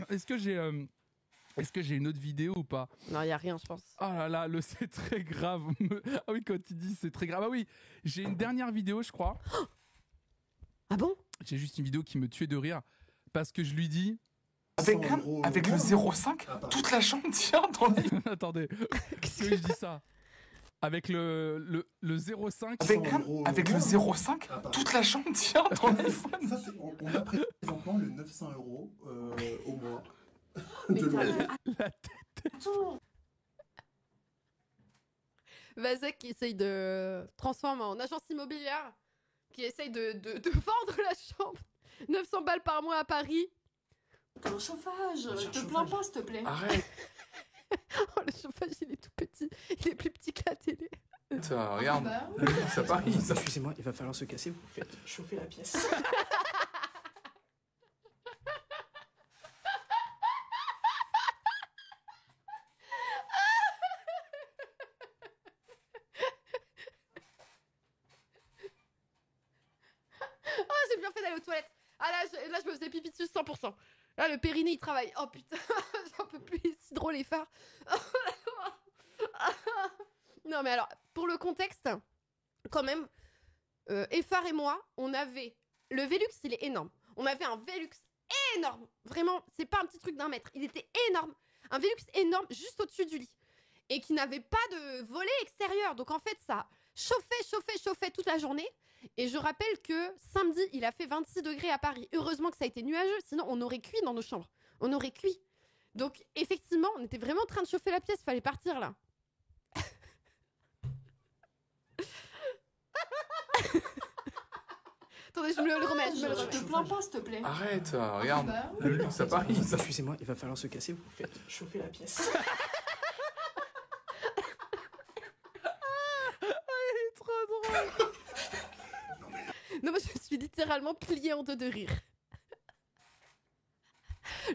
Speaker 2: Est-ce que j'ai une autre vidéo ou pas?
Speaker 1: Non, il y a rien, je pense.
Speaker 2: Ah là là, c'est très grave. Ah oui, quand il dit c'est très grave. Ah oui, j'ai une dernière vidéo, je crois.
Speaker 1: Ah bon?
Speaker 2: J'ai juste une vidéo qui me tuait de rire parce que je lui dis...
Speaker 5: Avec le 0,5, toute la chambre tient dans le...
Speaker 2: Attendez, qu'est-ce que je dis ça? Avec le 0,5...
Speaker 5: Avec le 0,5, toute la chambre tient dans l'iPhone.
Speaker 3: Ça, on a présentement le 900 € au mois. De loyer.
Speaker 2: La tête.
Speaker 1: Vazek qui essaye de transformer en agence immobilière, qui essaye de vendre la chambre. 900 balles par mois à Paris.
Speaker 4: T'as un chauffage, te plains pas, s'il te plaît.
Speaker 5: Arrête.
Speaker 1: Oh, le chauffage, il est tout petit. Il est plus petit que la télé.
Speaker 5: Regarde, ça parie.
Speaker 9: Excusez-moi, il va falloir se casser, vous faites chauffer la pièce.
Speaker 1: Oh, j'ai bien fait d'aller aux toilettes. Ah là, je me faisais pipi dessus 100%. Là, le périnée, il travaille. Oh putain, j'en peux plus, c'est si drôle les phares. Non mais alors, pour le contexte, quand même, Effar et moi, on avait... Le Velux, il est énorme. On avait un Velux énorme. Vraiment, c'est pas un petit truc d'1 mètre. Il était énorme. Un Velux énorme, juste au-dessus du lit. Et qui n'avait pas de volet extérieur. Donc en fait, ça chauffait toute la journée. Et je rappelle que samedi, il a fait 26 degrés à Paris. Heureusement que ça a été nuageux, sinon on aurait cuit dans nos chambres. On aurait cuit. Donc effectivement, on était vraiment en train de chauffer la pièce, fallait partir là. Attendez, je me le remets, je me le remets.
Speaker 4: Je te plains pas, s'il te plaît.
Speaker 5: Arrête, regarde,
Speaker 4: Bah,
Speaker 5: ça parie.
Speaker 9: Excusez-moi, il va falloir se casser, vous faites chauffer la pièce.
Speaker 1: Trop drôle. Non, moi je me suis littéralement pliée en deux de rire.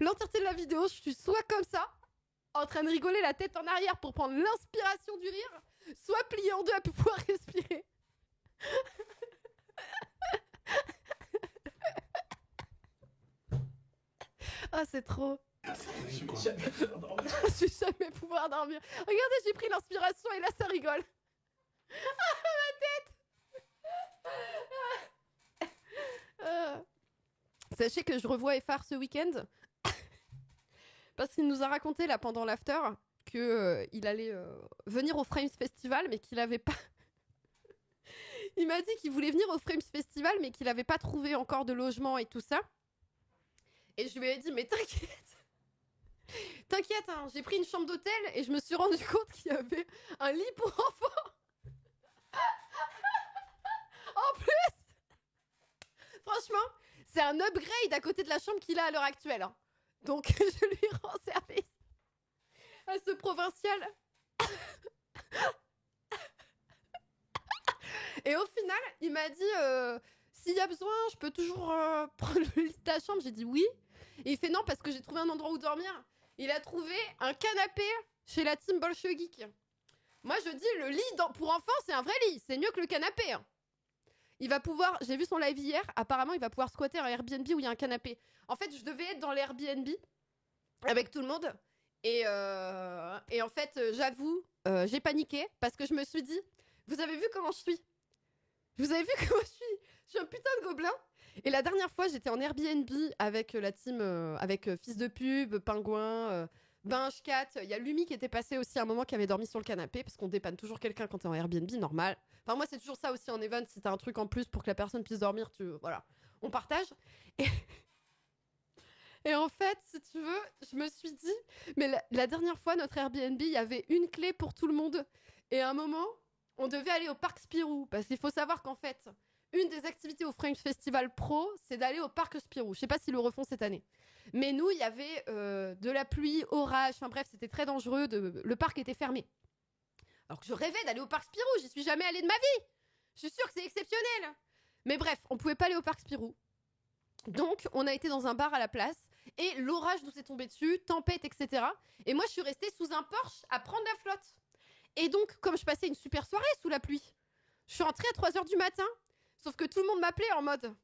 Speaker 1: L'entièreté de la vidéo, je suis soit comme ça, en train de rigoler la tête en arrière pour prendre l'inspiration du rire, soit pliée en deux à pouvoir respirer. Ah, c'est trop. Je vais jamais pouvoir dormir. Regardez, j'ai pris l'inspiration et là ça rigole. Ah, ma tête. Sachez que je revois Effar ce week-end parce qu'il nous a raconté là pendant l'after que il allait venir au Frames Festival mais qu'il avait pas. Il m'a dit qu'il voulait venir au Frames Festival mais qu'il avait pas trouvé encore de logement et tout ça. Et je lui ai dit mais t'inquiète, hein, j'ai pris une chambre d'hôtel et je me suis rendu compte qu'il y avait un lit pour enfants. En plus, franchement, c'est un upgrade à côté de la chambre qu'il a à l'heure actuelle. Hein. Donc je lui rends service à ce provincial. Et au final, il m'a dit s'il y a besoin, je peux toujours prendre le lit de ta chambre. J'ai dit oui. Et il fait non parce que j'ai trouvé un endroit où dormir. Il a trouvé un canapé chez la team Bolshevik. Moi je dis le lit pour enfants c'est un vrai lit. C'est mieux que le canapé. Hein. Il va pouvoir, j'ai vu son live hier, apparemment il va pouvoir squatter un Airbnb où il y a un canapé. En fait je devais être dans l'Airbnb avec tout le monde. Et en fait j'avoue, j'ai paniqué parce que je me suis dit, vous avez vu comment je suis? Vous avez vu comment je suis? Je suis un putain de gobelin. Et la dernière fois, j'étais en Airbnb avec la team, avec Fils de Pub, Pingouin, Binge Cat. Il y a Lumi qui était passé aussi à un moment qui avait dormi sur le canapé, parce qu'on dépanne toujours quelqu'un quand t'es en Airbnb, normal. Enfin, moi, c'est toujours ça aussi en event. Si t'as un truc en plus pour que la personne puisse dormir, voilà, on partage. Et en fait, si tu veux, je me suis dit, mais la dernière fois, notre Airbnb, il y avait une clé pour tout le monde. Et à un moment, on devait aller au parc Spirou, parce qu'il faut savoir qu'en fait, une des activités au Frames Festival Pro, c'est d'aller au parc Spirou. Je sais pas s'ils le refont cette année. Mais nous, il y avait de la pluie, orage, enfin bref, c'était très dangereux. Le parc était fermé. Alors que je rêvais d'aller au parc Spirou, j'y suis jamais allée de ma vie. Je suis sûre que c'est exceptionnel. Mais bref, on pouvait pas aller au parc Spirou. Donc, on a été dans un bar à la place. Et l'orage nous est tombé dessus, tempête, etc. Et moi, je suis restée sous un Porsche à prendre la flotte. Et donc, comme je passais une super soirée sous la pluie, je suis rentrée à 3h du matin. Sauf que tout le monde m'appelait en mode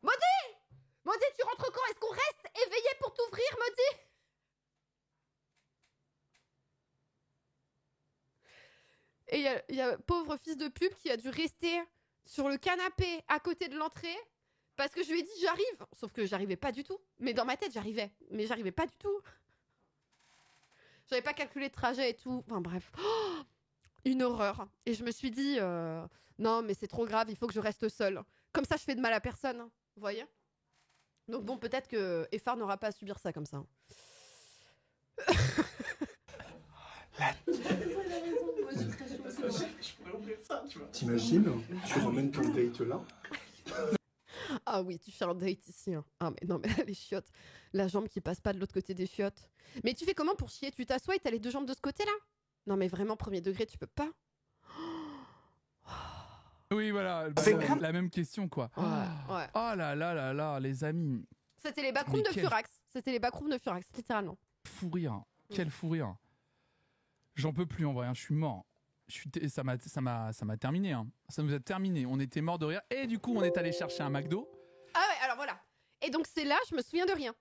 Speaker 1: Maudit! Maudit, tu rentres quand? Est-ce qu'on reste éveillé pour t'ouvrir, Maudit? Et il y a pauvre fils de pub qui a dû rester sur le canapé à côté de l'entrée parce que je lui ai dit j'arrive. Sauf que j'arrivais pas du tout. Mais dans ma tête, j'arrivais. Mais j'arrivais pas du tout. J'avais pas calculé le trajet et tout. Enfin bref. Oh, une horreur. Et je me suis dit non, mais c'est trop grave, il faut que je reste seule. Comme ça, je fais de mal à personne. Vous voyez? Donc bon, peut-être que Effar n'aura pas à subir ça comme ça.
Speaker 3: T'imagines, tu ramènes ton date là.
Speaker 1: Ah oui, tu fais un date ici. Hein. Ah mais non, mais les chiottes. La jambe qui passe pas de l'autre côté des chiottes. Mais tu fais comment pour chier? Tu t'assois et t'as les deux jambes de ce côté-là? Non mais vraiment, premier degré, tu peux pas.
Speaker 2: Oui, voilà, la même question, quoi.
Speaker 1: Ouais.
Speaker 2: Oh là là là là, les amis.
Speaker 1: C'était les backrooms de Furax. C'était les backrooms de Furax, littéralement.
Speaker 2: Fou rire. Quel fou rire. J'en peux plus en vrai, je suis mort. Ça m'a terminé. Hein. Ça nous a terminé. On était morts de rire. Et du coup, on est allé chercher un McDo.
Speaker 1: Ah ouais, alors voilà. Et donc, c'est là, je me souviens de rien.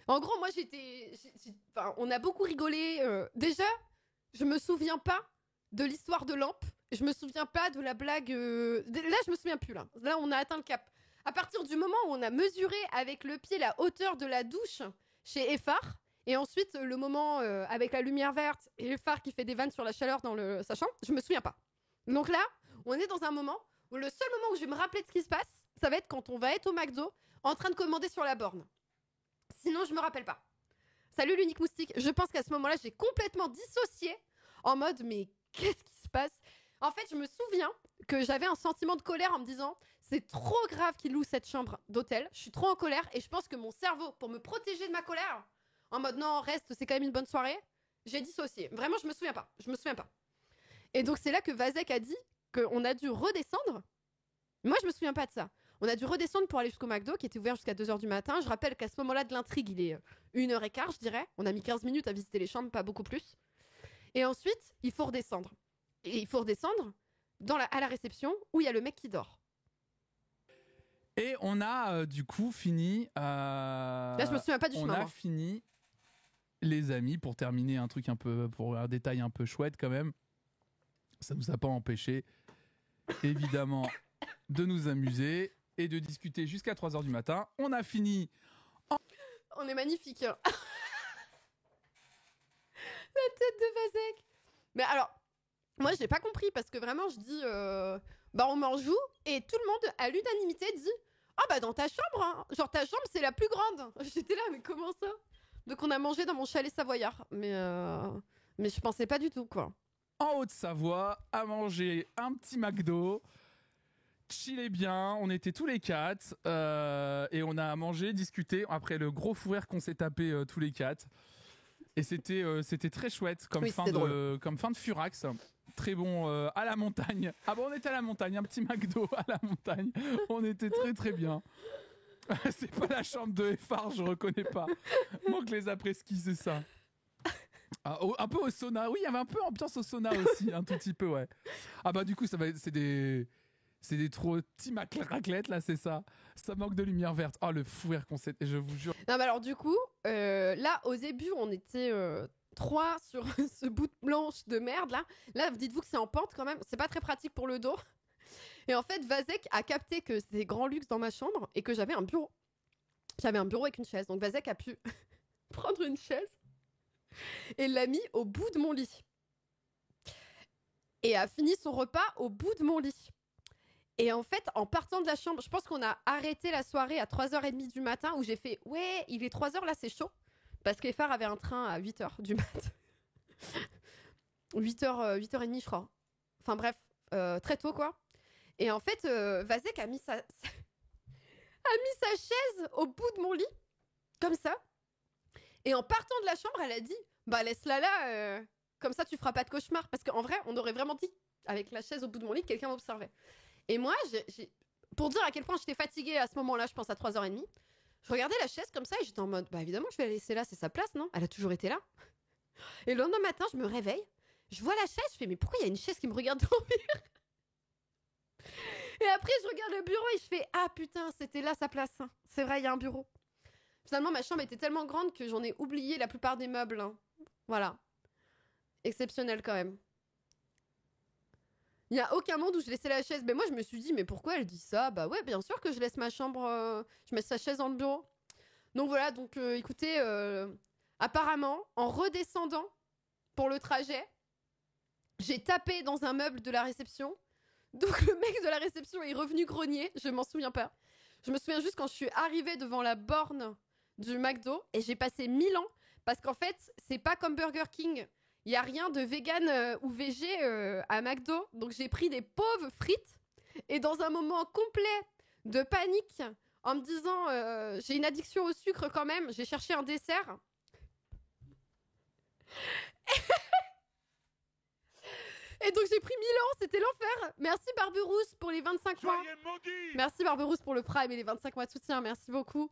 Speaker 1: En gros, moi, on a beaucoup rigolé. Déjà, je me souviens pas de l'histoire de Lampe. Je me souviens pas de la blague. Là, je me souviens plus. Là, on a atteint le cap. À partir du moment où on a mesuré avec le pied la hauteur de la douche chez Effar, et ensuite le moment avec la lumière verte et Effar qui fait des vannes sur la chaleur dans sa chambre, je me souviens pas. Donc là, on est dans un moment où le seul moment où je vais me rappeler de ce qui se passe, ça va être quand on va être au McDo en train de commander sur la borne. Sinon, je me rappelle pas. Salut l'unique moustique. Je pense qu'à ce moment-là, j'ai complètement dissocié en mode mais qu'est-ce qui se passe ? En fait, je me souviens que j'avais un sentiment de colère en me disant c'est trop grave qu'il loue cette chambre d'hôtel. Je suis trop en colère et je pense que mon cerveau, pour me protéger de ma colère, en mode non, reste, c'est quand même une bonne soirée, j'ai dissocié. Vraiment, je me souviens pas. Et donc, c'est là que Vazek a dit qu'on a dû redescendre. Moi, je me souviens pas de ça. On a dû redescendre pour aller jusqu'au McDo qui était ouvert jusqu'à 2h du matin. Je rappelle qu'à ce moment-là de l'intrigue, il est 1h15, je dirais. On a mis 15 minutes à visiter les chambres, pas beaucoup plus. Et ensuite, il faut redescendre. Et il faut redescendre à la réception où il y a le mec qui dort.
Speaker 2: Et on a du coup fini.
Speaker 1: Là, je me souviens pas du chemin.
Speaker 2: On a fini, les amis, pour terminer un truc un peu, pour un détail un peu chouette quand même. Ça nous a pas empêché, évidemment, de nous amuser et de discuter jusqu'à 3h du matin. On a fini.
Speaker 1: On est magnifique. La tête de Vazek. Mais alors, moi, j'ai pas compris parce que vraiment, je dis, on m'en joue et tout le monde, à l'unanimité, dit dans ta chambre, hein. Genre ta chambre, c'est la plus grande. J'étais là, mais comment ça ? Donc, on a mangé dans mon chalet savoyard. Mais je pensais pas du tout, quoi.
Speaker 2: En Haute-Savoie, à manger un petit McDo. Chillait bien, on était tous les 4 et on a mangé, discuté après le gros fou rire qu'on s'est tapé tous les 4. Et c'était très chouette comme fin de Furax. Très bon à la montagne. Ah bon, on était à la montagne, un petit McDo à la montagne. On était très très bien. C'est pas la chambre de Effar, je reconnais pas. Manque les après-ski, c'est ça. Ah, un peu au sauna. Oui, il y avait un peu ambiance au sauna aussi, un tout petit peu, ouais. Ah bah du coup, c'est des trop petits raclettes là, c'est ça. Ça manque de lumière verte. Oh, le fou rire qu'on s'est... Je vous jure.
Speaker 1: Non, mais alors du coup, là, au début, on était 3 sur ce bout de planche de merde là. Là, dites-vous que c'est en pente quand même. C'est pas très pratique pour le dos. Et en fait, Vazek a capté que c'était grand luxe dans ma chambre et que j'avais un bureau. J'avais un bureau avec une chaise. Donc Vazek a pu prendre une chaise et l'a mis au bout de mon lit. Et a fini son repas au bout de mon lit. Et en fait, en partant de la chambre, je pense qu'on a arrêté la soirée à 3h30 du matin où j'ai fait « Ouais, il est 3h, là, c'est chaud. » Parce qu'Effar avait un train à 8h du matin. 8h30, je crois. Enfin bref, très tôt, quoi. Et en fait, Vazek a mis sa chaise au bout de mon lit, comme ça. Et en partant de la chambre, elle a dit « Laisse-la là, comme ça, tu feras pas de cauchemar. » Parce qu'en vrai, on aurait vraiment dit, avec la chaise au bout de mon lit, quelqu'un m'observait. Et moi, pour dire à quel point j'étais fatiguée à ce moment-là, je pense à 3h30, je regardais la chaise comme ça et j'étais en mode, évidemment, je vais la laisser là, c'est sa place, non ? Elle a toujours été là. Et le lendemain matin, je me réveille, je vois la chaise, je fais, mais pourquoi il y a une chaise qui me regarde dormir ? Et après, je regarde le bureau et je fais, ah putain, c'était là sa place. Hein. C'est vrai, il y a un bureau. Finalement, ma chambre était tellement grande que j'en ai oublié la plupart des meubles. Hein. Voilà. Exceptionnel quand même. Il n'y a aucun monde où je laissais la chaise. Mais moi, je me suis dit, mais pourquoi elle dit ça ? Bah ouais, bien sûr que je laisse ma chambre, je mets sa chaise dans le bureau. Donc voilà, écoutez, apparemment, en redescendant pour le trajet, j'ai tapé dans un meuble de la réception. Donc le mec de la réception est revenu grogner, je m'en souviens pas. Je me souviens juste quand je suis arrivée devant la borne du McDo et j'ai passé 1000 ans parce qu'en fait, c'est pas comme Burger King. Il n'y a rien de vegan ou végé à McDo. Donc, j'ai pris des pauvres frites. Et dans un moment complet de panique, en me disant j'ai une addiction au sucre quand même, j'ai cherché un dessert. Et donc, j'ai pris 1000 ans c'était l'enfer. Merci Barberousse pour les 25 mois. Merci Barberousse pour le Prime et les 25 mois de soutien. Merci beaucoup.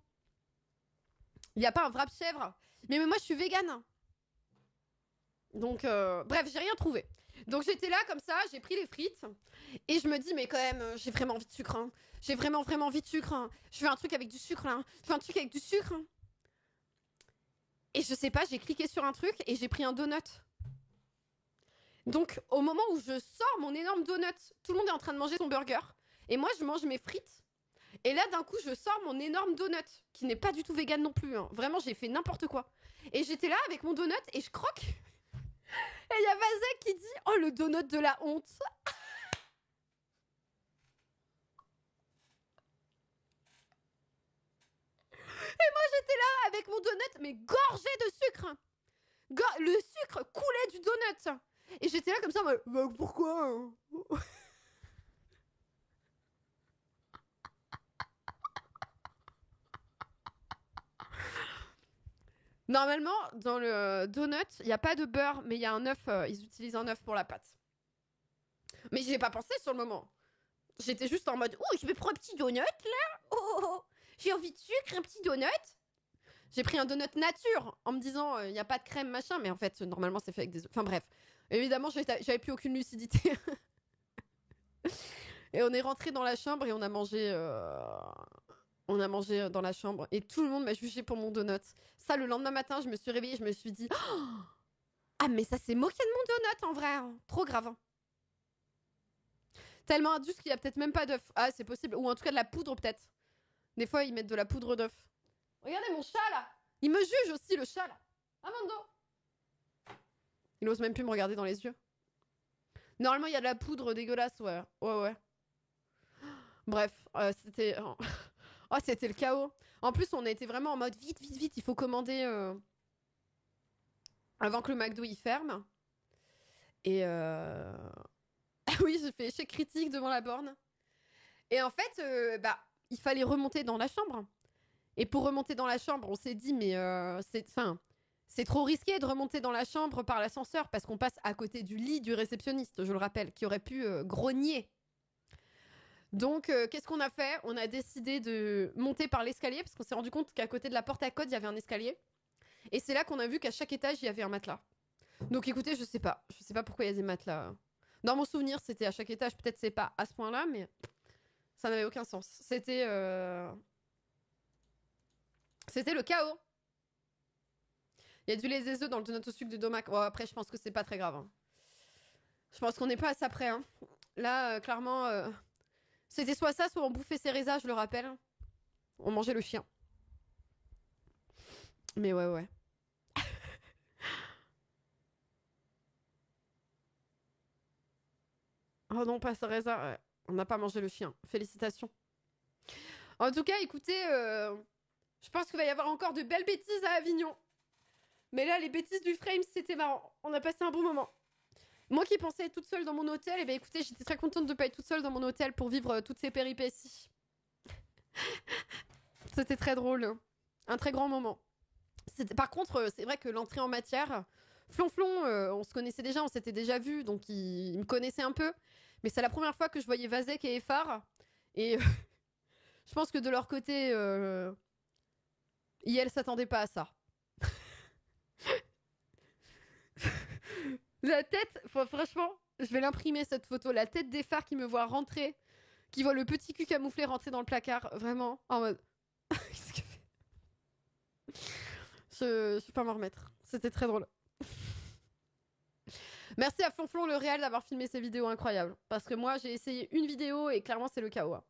Speaker 1: Il n'y a pas un wrap chèvre. Mais moi, je suis végane. Donc, bref, j'ai rien trouvé. Donc, j'étais là comme ça, j'ai pris les frites. Et je me dis, mais quand même, j'ai vraiment envie de sucre. Hein. J'ai vraiment envie de sucre. Hein. Je veux un truc avec du sucre, là. Je veux un truc avec du sucre. Hein. Et je sais pas, j'ai cliqué sur un truc et j'ai pris un donut. Donc, au moment où je sors mon énorme donut, tout le monde est en train de manger son burger. Et moi, je mange mes frites. Et là, d'un coup, je sors mon énorme donut, qui n'est pas du tout vegan non plus. Hein. Vraiment, j'ai fait n'importe quoi. Et j'étais là avec mon donut et je croque. Et il y a Vazek qui dit « Oh, le donut de la honte !» Et moi, j'étais là avec mon donut, mais gorgé de sucre. Le sucre coulait du donut. Et j'étais là comme ça, bah, pourquoi hein. Normalement, dans le donut, il n'y a pas de beurre, mais il y a un œuf. Ils utilisent un œuf pour la pâte. Mais j'y ai pas pensé sur le moment. J'étais juste en mode, oh, je vais prendre un petit donut, là. Oh, j'ai envie de sucre, un petit donut. J'ai pris un donut nature, en me disant, il n'y a pas de crème, machin. Mais en fait, normalement, c'est fait avec des œufs. Enfin bref. Évidemment, j'avais plus aucune lucidité. Et on est rentré dans la chambre et on a mangé dans la chambre. Et tout le monde m'a jugé pour mon donut. Ça, le lendemain matin, je me suis réveillée, je me suis dit, oh ah, mais ça s'est moqué de mon donut, en vrai. Hein. Trop grave. Hein. Tellement indus qu'il n'y a peut-être même pas d'œuf. Ah, c'est possible. Ou en tout cas de la poudre, peut-être. Des fois, ils mettent de la poudre d'œuf. Regardez mon chat, là. Il me juge aussi, le chat, là. Amando. Il ose même plus me regarder dans les yeux. Normalement, il y a de la poudre dégueulasse, ouais. Ouais. Bref, c'était... Oh, c'était le chaos. En plus, on a été vraiment en mode vite, il faut commander avant que le McDo y ferme. Et oui, j'ai fait échec critique devant la borne. Et en fait, il fallait remonter dans la chambre. Et pour remonter dans la chambre, on s'est dit, mais c'est trop risqué de remonter dans la chambre par l'ascenseur parce qu'on passe à côté du lit du réceptionniste, je le rappelle, qui aurait pu grogner. Donc, qu'est-ce qu'on a fait? On a décidé de monter par l'escalier parce qu'on s'est rendu compte qu'à côté de la porte à code, il y avait un escalier. Et c'est là qu'on a vu qu'à chaque étage, il y avait un matelas. Donc, écoutez, je sais pas. Je sais pas pourquoi il y a des matelas. Dans mon souvenir, c'était à chaque étage. Peut-être c'est pas à ce point-là, mais ça n'avait aucun sens. C'était le chaos. Il y a du lait des œufs dans le donut au sucre de Domac. Oh, après, je pense que c'est pas très grave. Hein. Je pense qu'on n'est pas à ça près. Hein. Là, clairement... C'était soit ça, soit on bouffait Cereza, je le rappelle. On mangeait le chien. Mais ouais. Oh non, pas Cereza. Ouais. On n'a pas mangé le chien. Félicitations. En tout cas, écoutez, je pense qu'il va y avoir encore de belles bêtises à Avignon. Mais là, les bêtises du frame, c'était marrant. On a passé un bon moment. Moi qui pensais être toute seule dans mon hôtel, et écoutez, j'étais très contente de ne pas être toute seule dans mon hôtel pour vivre toutes ces péripéties. C'était très drôle. Hein. Un très grand moment. Par contre, c'est vrai que l'entrée en matière, Flonflon, on se connaissait déjà, on s'était déjà vu, donc il me connaissait un peu. Mais c'est la première fois que je voyais Vazek et Effar. Et je pense que de leur côté, ils s'attendaient pas à ça. La tête, franchement, je vais l'imprimer cette photo. La tête d'Effar qui me voit rentrer, qui voit le petit cul camouflé rentrer dans le placard, vraiment, en mode. Qu'est-ce qu'il fait? Je peux pas m'en remettre. C'était très drôle. Merci à Flonflon le réel d'avoir filmé ces vidéos incroyables. Parce que moi, j'ai essayé une vidéo et clairement, c'est le chaos. Hein.